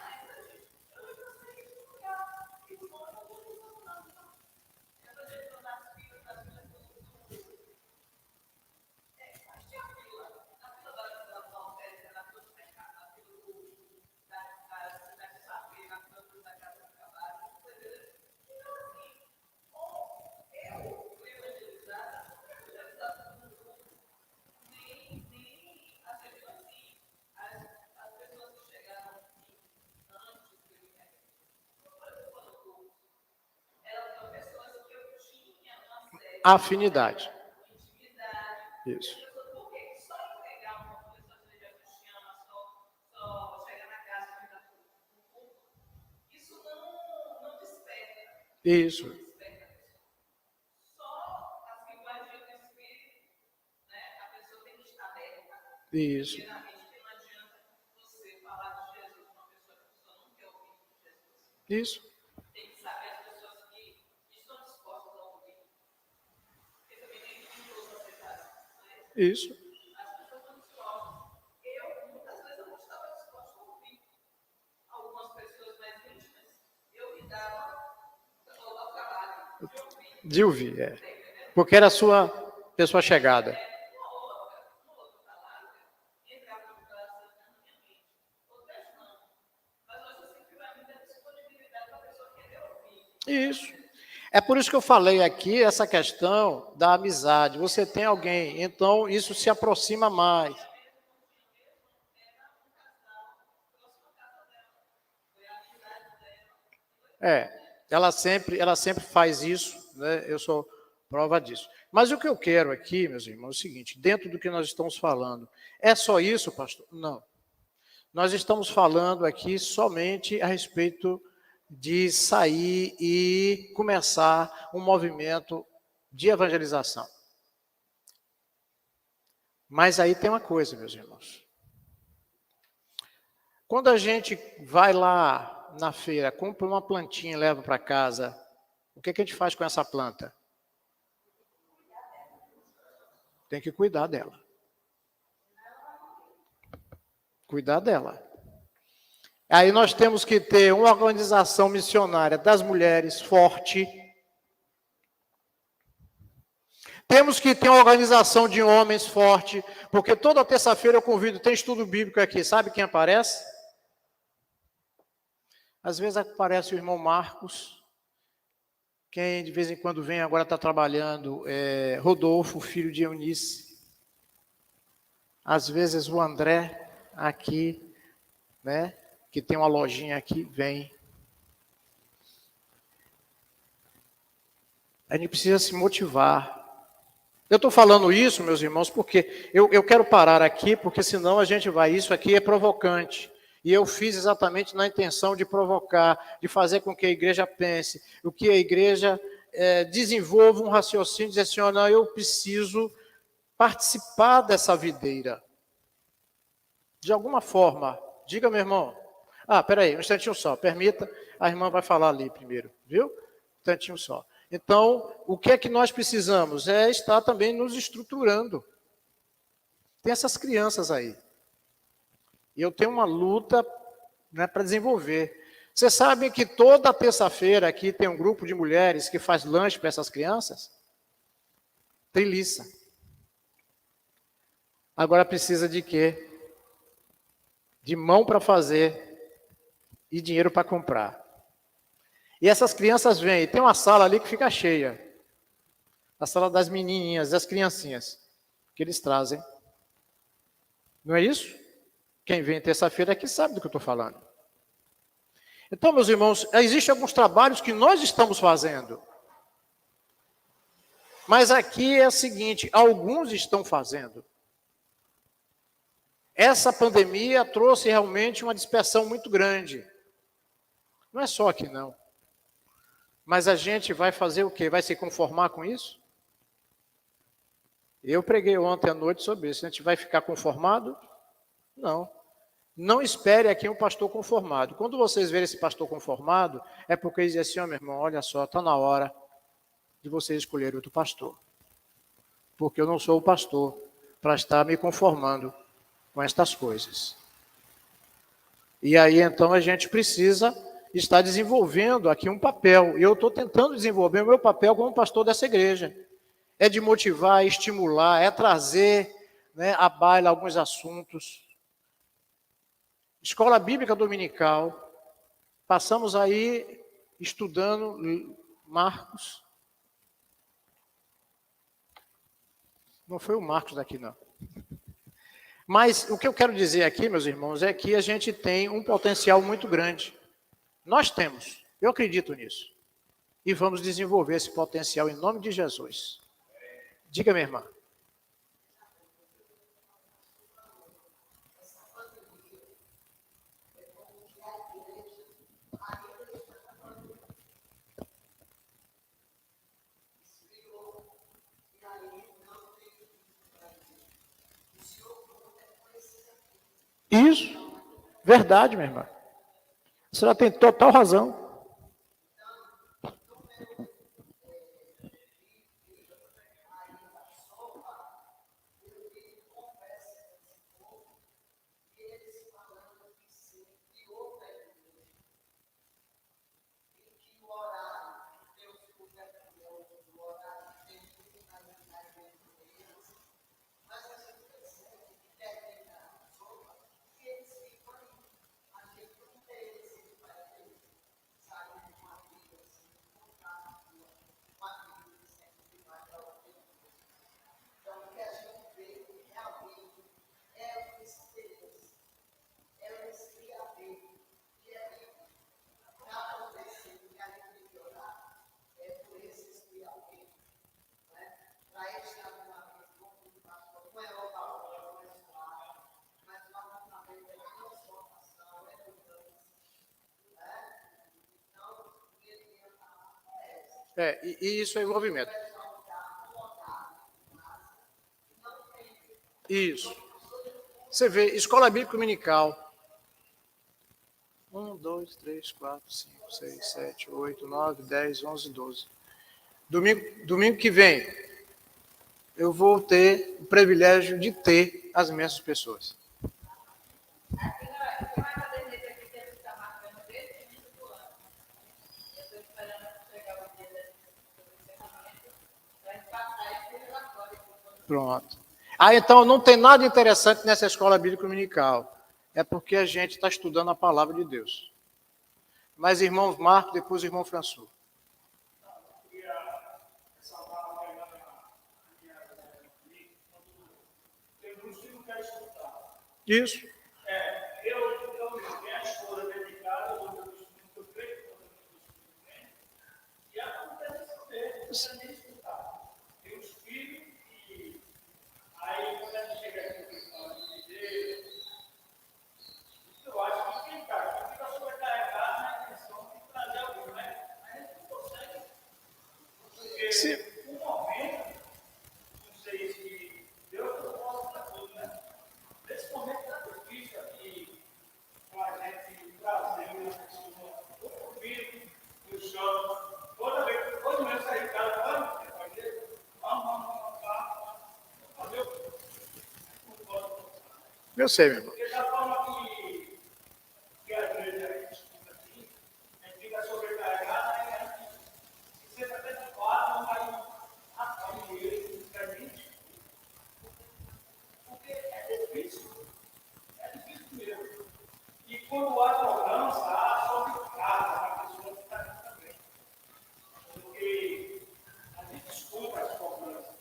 Afinidade. Isso. Isso. Isso. Isso. Isso. De ouvir, é. Porque era a sua pessoa chegada. Isso. É por isso que eu falei aqui essa questão da amizade. Você tem alguém, então isso se aproxima mais. Ela sempre faz isso, né? Eu sou prova disso. Mas o que eu quero aqui, meus irmãos, é o seguinte: dentro do que nós estamos falando, é só isso, pastor? Não. nós estamos falando aqui somente a respeito de sair e começar um movimento de evangelização. Mas aí tem uma coisa, meus irmãos. Quando a gente vai lá na feira, compra uma plantinha e leva para casa, o que a gente faz com essa planta? Tem que cuidar dela. Cuidar dela. Aí nós temos que ter uma organização missionária das mulheres forte. Temos que ter uma organização de homens forte, porque toda terça-feira eu convido, tem estudo bíblico aqui, sabe quem aparece? Às vezes aparece o irmão Marcos, quem de vez em quando vem, agora está trabalhando, Rodolfo, filho de Eunice. Às vezes o André, aqui, né, que tem uma lojinha aqui, vem. A gente precisa se motivar. Eu estou falando isso, meus irmãos, porque eu quero parar aqui, porque senão a gente vai, isso aqui é provocante. E eu fiz exatamente na intenção de provocar, de fazer com que a igreja pense, o que a igreja desenvolva um raciocínio, dizer assim, não, eu preciso participar dessa videira. De alguma forma. Diga, meu irmão. Peraí, um instantinho só, permita, a irmã vai falar ali primeiro, viu? Um instantinho só. Então, o que é que nós precisamos? É estar também nos estruturando. Tem essas crianças aí. E eu tenho uma luta, né, para desenvolver. Vocês sabem que toda terça-feira aqui tem um grupo de mulheres que faz lanche para essas crianças? Triliça. Agora precisa de quê? De mão para fazer e dinheiro para comprar. E essas crianças vêm, tem uma sala ali que fica cheia. A sala das menininhas, das criancinhas, que eles trazem. Não é isso? Quem vem terça-feira aqui sabe do que eu estou falando. Então, meus irmãos, existem alguns trabalhos que nós estamos fazendo. Mas aqui é o seguinte, alguns estão fazendo. Essa pandemia trouxe realmente uma dispersão muito grande. Não é só aqui, não. Mas a gente vai fazer o quê? Vai se conformar com isso? Eu preguei ontem à noite sobre isso. A gente vai ficar conformado? Não. Não espere aqui um pastor conformado. Quando vocês verem esse pastor conformado, é porque eles dizem assim, meu irmão, olha só, está na hora de vocês escolherem outro pastor. Porque eu não sou o pastor para estar me conformando com estas coisas. E aí, então, a gente precisa estar desenvolvendo aqui um papel. E eu estou tentando desenvolver o meu papel como pastor dessa igreja. É de motivar, estimular, é trazer, né, à baila alguns assuntos. Escola Bíblica Dominical. Passamos aí estudando Marcos. Não foi o Marcos daqui, não. Mas o que eu quero dizer aqui, meus irmãos, é que a gente tem um potencial muito grande. Nós temos, eu acredito nisso. E vamos desenvolver esse potencial em nome de Jesus. Diga, minha irmã. Isso, verdade, minha irmã. A senhora tem total razão. E isso é envolvimento. Isso. Você vê, escola bíblica dominical. 1, 2, 3, 4, 5, 6, 7, 8, 9, 10, 11, 12. Domingo que vem, eu vou ter o privilégio de ter as mesmas pessoas. Pronto. Então não tem nada interessante nessa escola bíblica dominical. É porque a gente está estudando a palavra de Deus. Mas irmão Marco, depois irmão François. Isso.
Eu tenho a escola dedicada, eu creio e acontece isso mesmo, nem escutar. Tem os filhos e aí quando a gente chega aqui no fala de Deus, eu acho que quem fica sobrecarregado na intenção de trazer alguém, mas a gente não consegue. Porque um momento, não sei se Deus não possa dar tudo, né? Nesse momento da justiça aqui, com a gente trazendo uma pessoa, o filho, o chão, toda vez que sair de casa, vamos fazer o que?
Eu sei, meu irmão.
Porque da forma que a igreja escuta aqui, a gente fica sobrecarregada, e a gente se senta até de quatro, não vai atrás de ele, para a gente. Porque é difícil mesmo. E quando há cobrança, há sobrecarga para a pessoa que está aqui também. Porque a gente escuta as cobranças.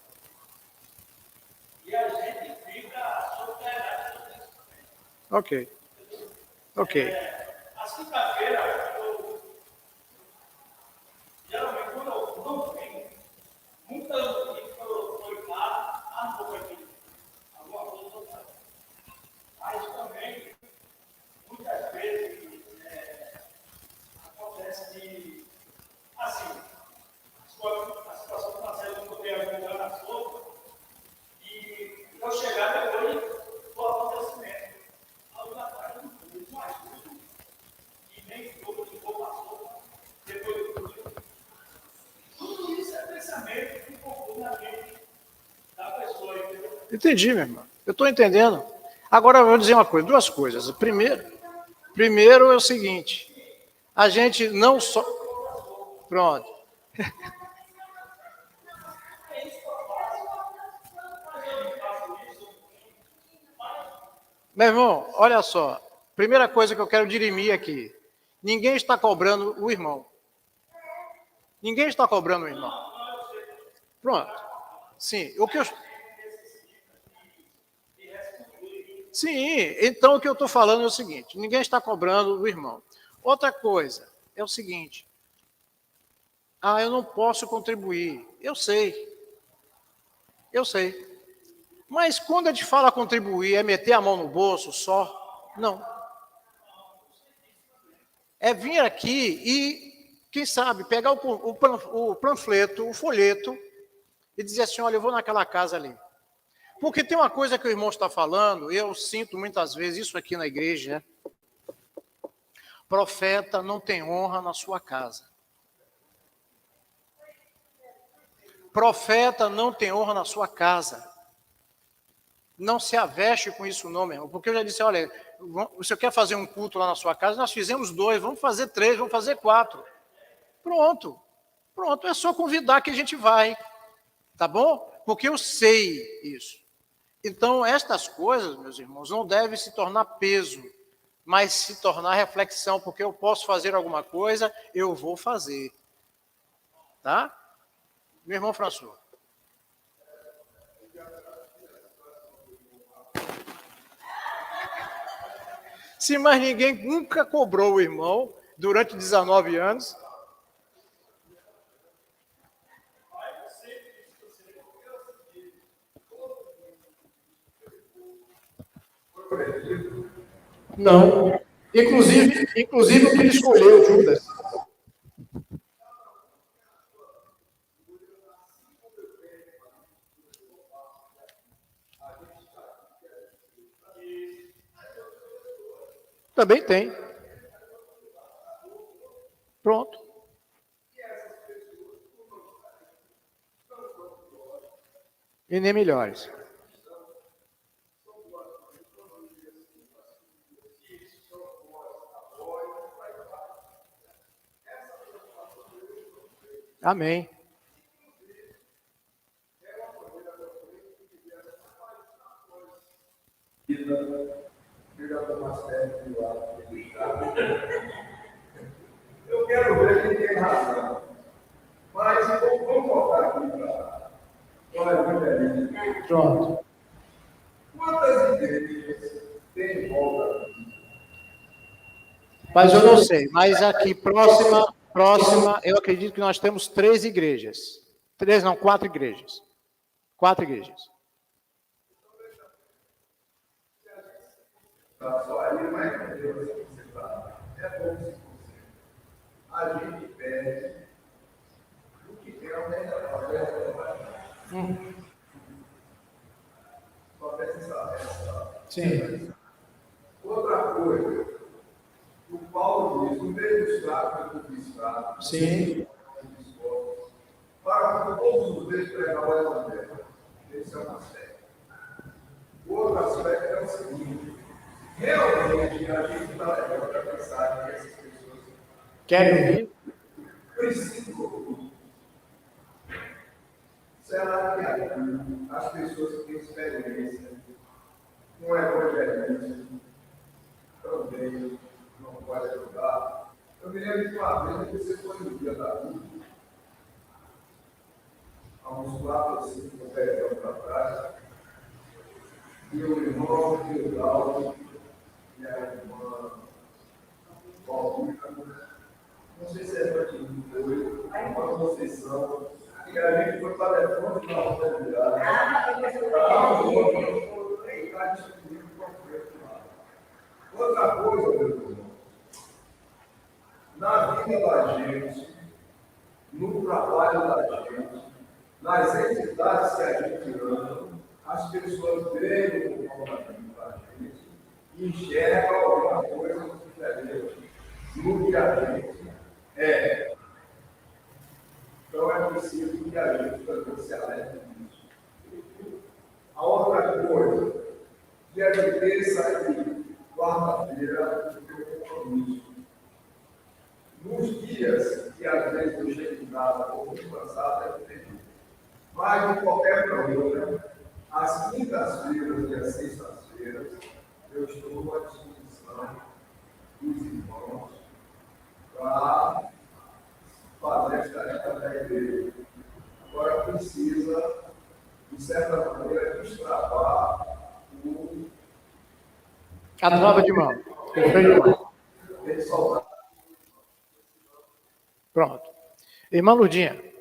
E a gente fica sobrecarregado também.
Ok.
A quinta-feira, geralmente, quando eu não venho, muitas vezes eu estou em casa, não vou aqui. Alguma coisa eu faço. Mas também, muitas vezes, acontece de, assim, a situação está sendo que eu tenho ajudado na sopa, e eu chegar depois do acontecimento. Algo da tarde, eu não ajudo, e nem tudo que for passou, depois do tudo. Tudo isso é pensamento que compõe na mente da pessoa, entendeu?
Entendi, meu irmão. Eu estou entendendo. Agora eu vou dizer uma coisa, duas coisas. Primeiro é o seguinte, a gente não só... Pronto. Meu irmão, olha só. Primeira coisa que eu quero dirimir aqui. Ninguém está cobrando o irmão. Ninguém está cobrando o irmão. Pronto. Sim, o que eu... Sim, então o que eu estou falando é o seguinte, ninguém está cobrando o irmão. Outra coisa é o seguinte, eu não posso contribuir. Eu sei. Mas quando a gente fala contribuir, é meter a mão no bolso só? Não. É vir aqui e, quem sabe, pegar o panfleto, o folheto, e dizer assim, olha, eu vou naquela casa ali. Porque tem uma coisa que o irmão está falando, eu sinto muitas vezes isso aqui na igreja, profeta não tem honra na sua casa. Profeta não tem honra na sua casa. Não se aveste com isso não, meu irmão. Porque eu já disse, olha, você quer fazer um culto lá na sua casa? Nós fizemos 2, vamos fazer 3, vamos fazer 4. Pronto, é só convidar que a gente vai. Tá bom? Porque eu sei isso. Então, estas coisas, meus irmãos, não devem se tornar peso, mas se tornar reflexão, porque eu posso fazer alguma coisa, eu vou fazer. Tá? Meu irmão François. Se mais ninguém nunca cobrou o irmão durante 19 anos. Não. Inclusive o que ele escolheu, Judas. também tem. Pronto. E nem melhores. Amém.
Eu quero ver quem tem razão. Mas vamos voltar aqui para o evangelismo.
Pronto.
Quantas igrejas tem em volta?
Mas eu não sei. Mas aqui, próxima, eu acredito que nós temos 3 igrejas. 3 não, 4 igrejas. 4 igrejas.
Só aí não é que Deus é bom 5%. A gente pede o que tem só peça essa.
Sim.
Outra coisa, o Paulo diz, no meio dos fracos e dos fracos,
Sim.
para todos os meios pregar o evangelho. Esse é um aspecto. O outro aspecto é o seguinte: realmente a gente está levando para pensar que essas pessoas
Querem ouvir?
precisam ouvir. Será que aqui as pessoas que têm experiência com o evangelismo também não podem ajudar? Eu me lembro de uma vez que você foi no dia da Bíblia, há uns 4 ou 5 anos atrás, e o irmão Teodoro e a irmã Paulina, não sei se é para quem foi, uma concessão, e a gente foi para a telefone para a outra coisa, meu irmão, na vida da gente, no trabalho da gente, nas entidades que a gente anda, as pessoas veem o comportamento da gente e enxergam alguma coisa diferente no que a gente é. Então é preciso que a gente também se alerte disso. A outra coisa, dia de terça e quarta-feira, eu tenho compromisso. Nos dias que às vezes eu chego em casa ou muito cansado, é terrível. Mas, de qualquer maneira, às quintas-feiras e às sextas-feiras, eu estou à disposição dos irmãos para fazer as tarefas da igreja. Agora precisa, de certa maneira, destravar
A prova de mão.
Tem soldado.
Pronto. Irmã Lurdinha.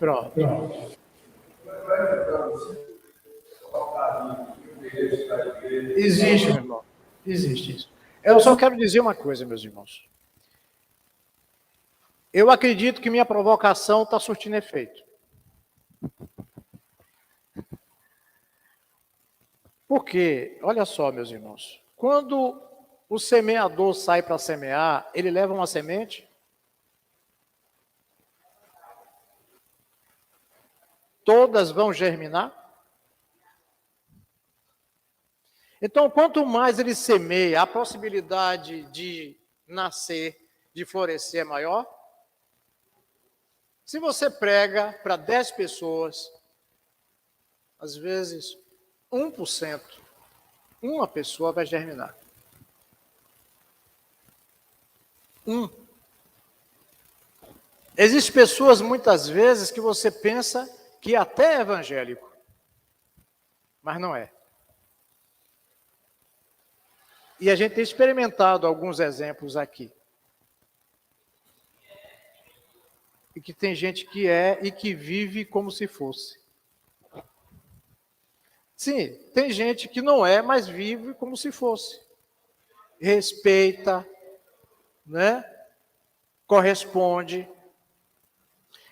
Pronto. Existe, meu irmão. Existe isso. Eu só quero dizer uma coisa, meus irmãos. Eu acredito que minha provocação está surtindo efeito. Porque, olha só, meus irmãos, quando o semeador sai para semear, ele leva uma semente? Todas vão germinar? Então, quanto mais ele semeia, a possibilidade de nascer, de florescer é maior? Se você prega para 10 pessoas, às vezes 1% Uma pessoa vai germinar. Existem pessoas, muitas vezes, que você pensa que até é evangélico, mas não é. E a gente tem experimentado alguns exemplos aqui. E que tem gente que é e que vive como se fosse. Sim, tem gente que não é, mas vive como se fosse. Respeita, né? Corresponde.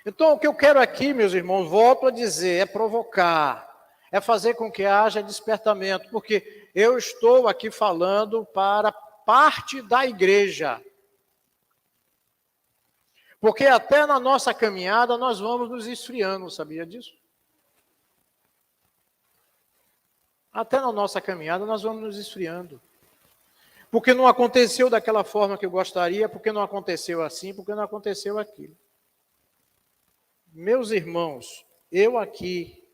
Então, o que eu quero aqui, meus irmãos, volto a dizer, é provocar, é fazer com que haja despertamento, porque eu estou aqui falando para parte da igreja. Porque até na nossa caminhada nós vamos nos esfriando, sabia disso? Até na nossa caminhada nós vamos nos esfriando. Porque não aconteceu daquela forma que eu gostaria, porque não aconteceu assim, porque não aconteceu aquilo. Meus irmãos, eu aqui,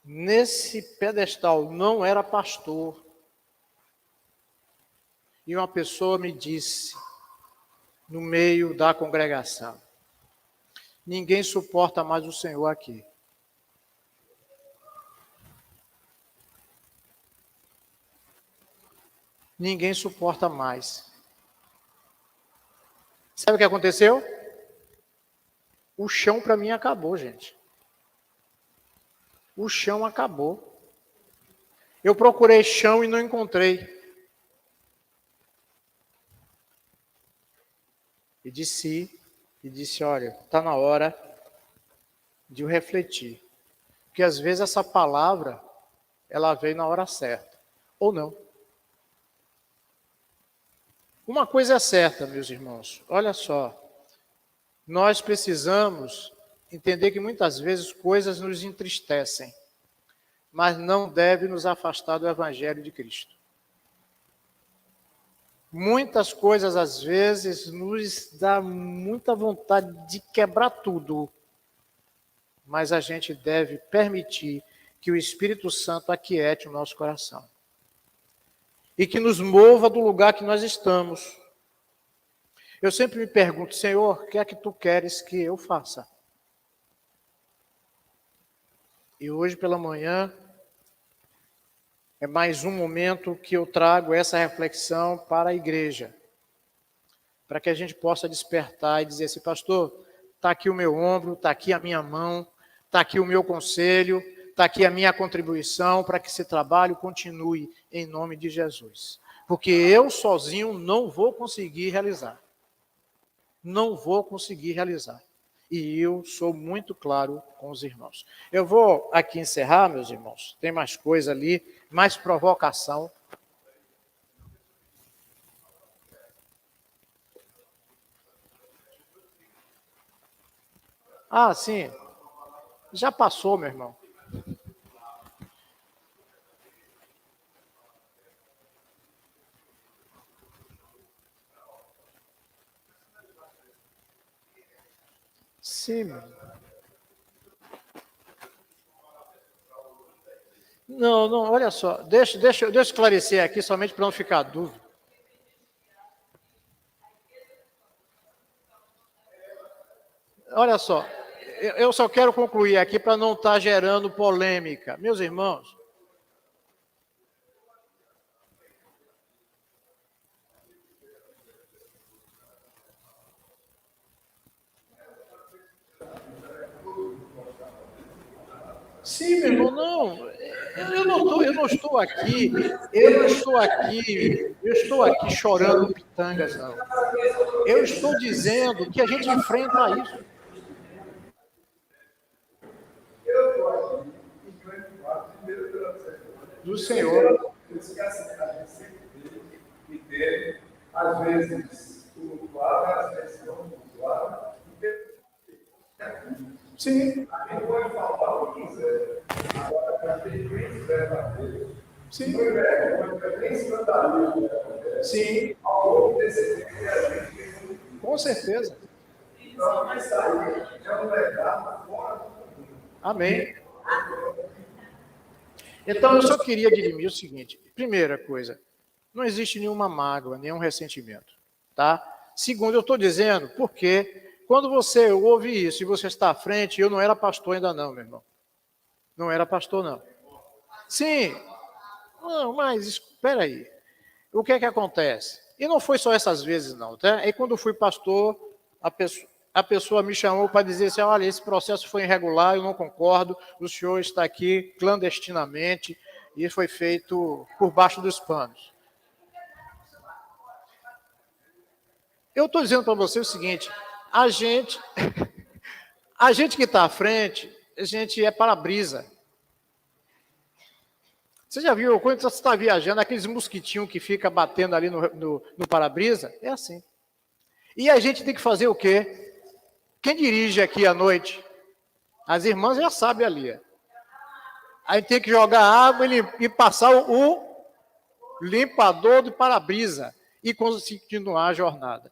nesse pedestal, não era pastor. E uma pessoa me disse, no meio da congregação, ninguém suporta mais o Senhor aqui. Ninguém suporta mais. Sabe o que aconteceu? O chão para mim acabou, gente. O chão acabou. Eu procurei chão e não encontrei. E disse, olha, está na hora de eu refletir. Porque às vezes essa palavra, ela veio na hora certa. Ou não. Uma coisa é certa, meus irmãos, olha só, nós precisamos entender que muitas vezes coisas nos entristecem, mas não deve nos afastar do Evangelho de Cristo. Muitas coisas, às vezes, nos dá muita vontade de quebrar tudo, mas a gente deve permitir que o Espírito Santo aquiete o nosso coração. E que nos mova do lugar que nós estamos. Eu sempre me pergunto, Senhor, o que é que tu queres que eu faça? E hoje pela manhã é mais um momento que eu trago essa reflexão para a igreja. Para que a gente possa despertar e dizer assim, pastor, está aqui o meu ombro, está aqui a minha mão, está aqui o meu conselho, está aqui a minha contribuição para que esse trabalho continue em nome de Jesus. Porque eu sozinho não vou conseguir realizar. Não vou conseguir realizar. E eu sou muito claro com os irmãos. Eu vou aqui encerrar, meus irmãos. Tem mais coisa ali, mais provocação. Ah, sim. Já passou, meu irmão. Sim, meu. Não, olha só. Deixa eu esclarecer aqui, somente para não ficar dúvida. Olha só. Eu só quero concluir aqui para não estar gerando polêmica. Meus irmãos, sim, meu irmão, não. Eu não estou aqui chorando pitangas, não. Eu estou dizendo que a gente enfrenta isso. Do Senhor.
Às vezes, tumultuado, às vezes não tumultuado.
Sim.
Quem pode falar o que quiser. Agora, para ter crentes verdadeiros,
Sim.
o inverno pode ter escandalismo.
Sim.
Ao longo desse tempo, a gente tem
Com certeza.
então, vai sair. É um legado fora do mundo.
Amém. Então, eu só queria dirimir o seguinte. Primeira coisa, não existe nenhuma mágoa, nenhum ressentimento. Tá? Segundo, eu estou dizendo porque quando você ouve isso e você está à frente, eu não era pastor ainda não, meu irmão. Não era pastor, não. Sim. Não, mas espera aí. O que é que acontece? E não foi só essas vezes, não. Tá? E quando eu fui pastor, a pessoa me chamou para dizer assim, olha, esse processo foi irregular, eu não concordo, o senhor está aqui clandestinamente e foi feito por baixo dos panos. Eu estou dizendo para você o seguinte, a gente que está à frente, a gente é para-brisa. Você já viu, quando você está viajando, aqueles mosquitinhos que fica batendo ali no para-brisa? É assim. E a gente tem que fazer o quê? Quem dirige aqui à noite? As irmãs já sabem ali. Aí tem que jogar água e passar o limpador do para-brisa e continuar a jornada.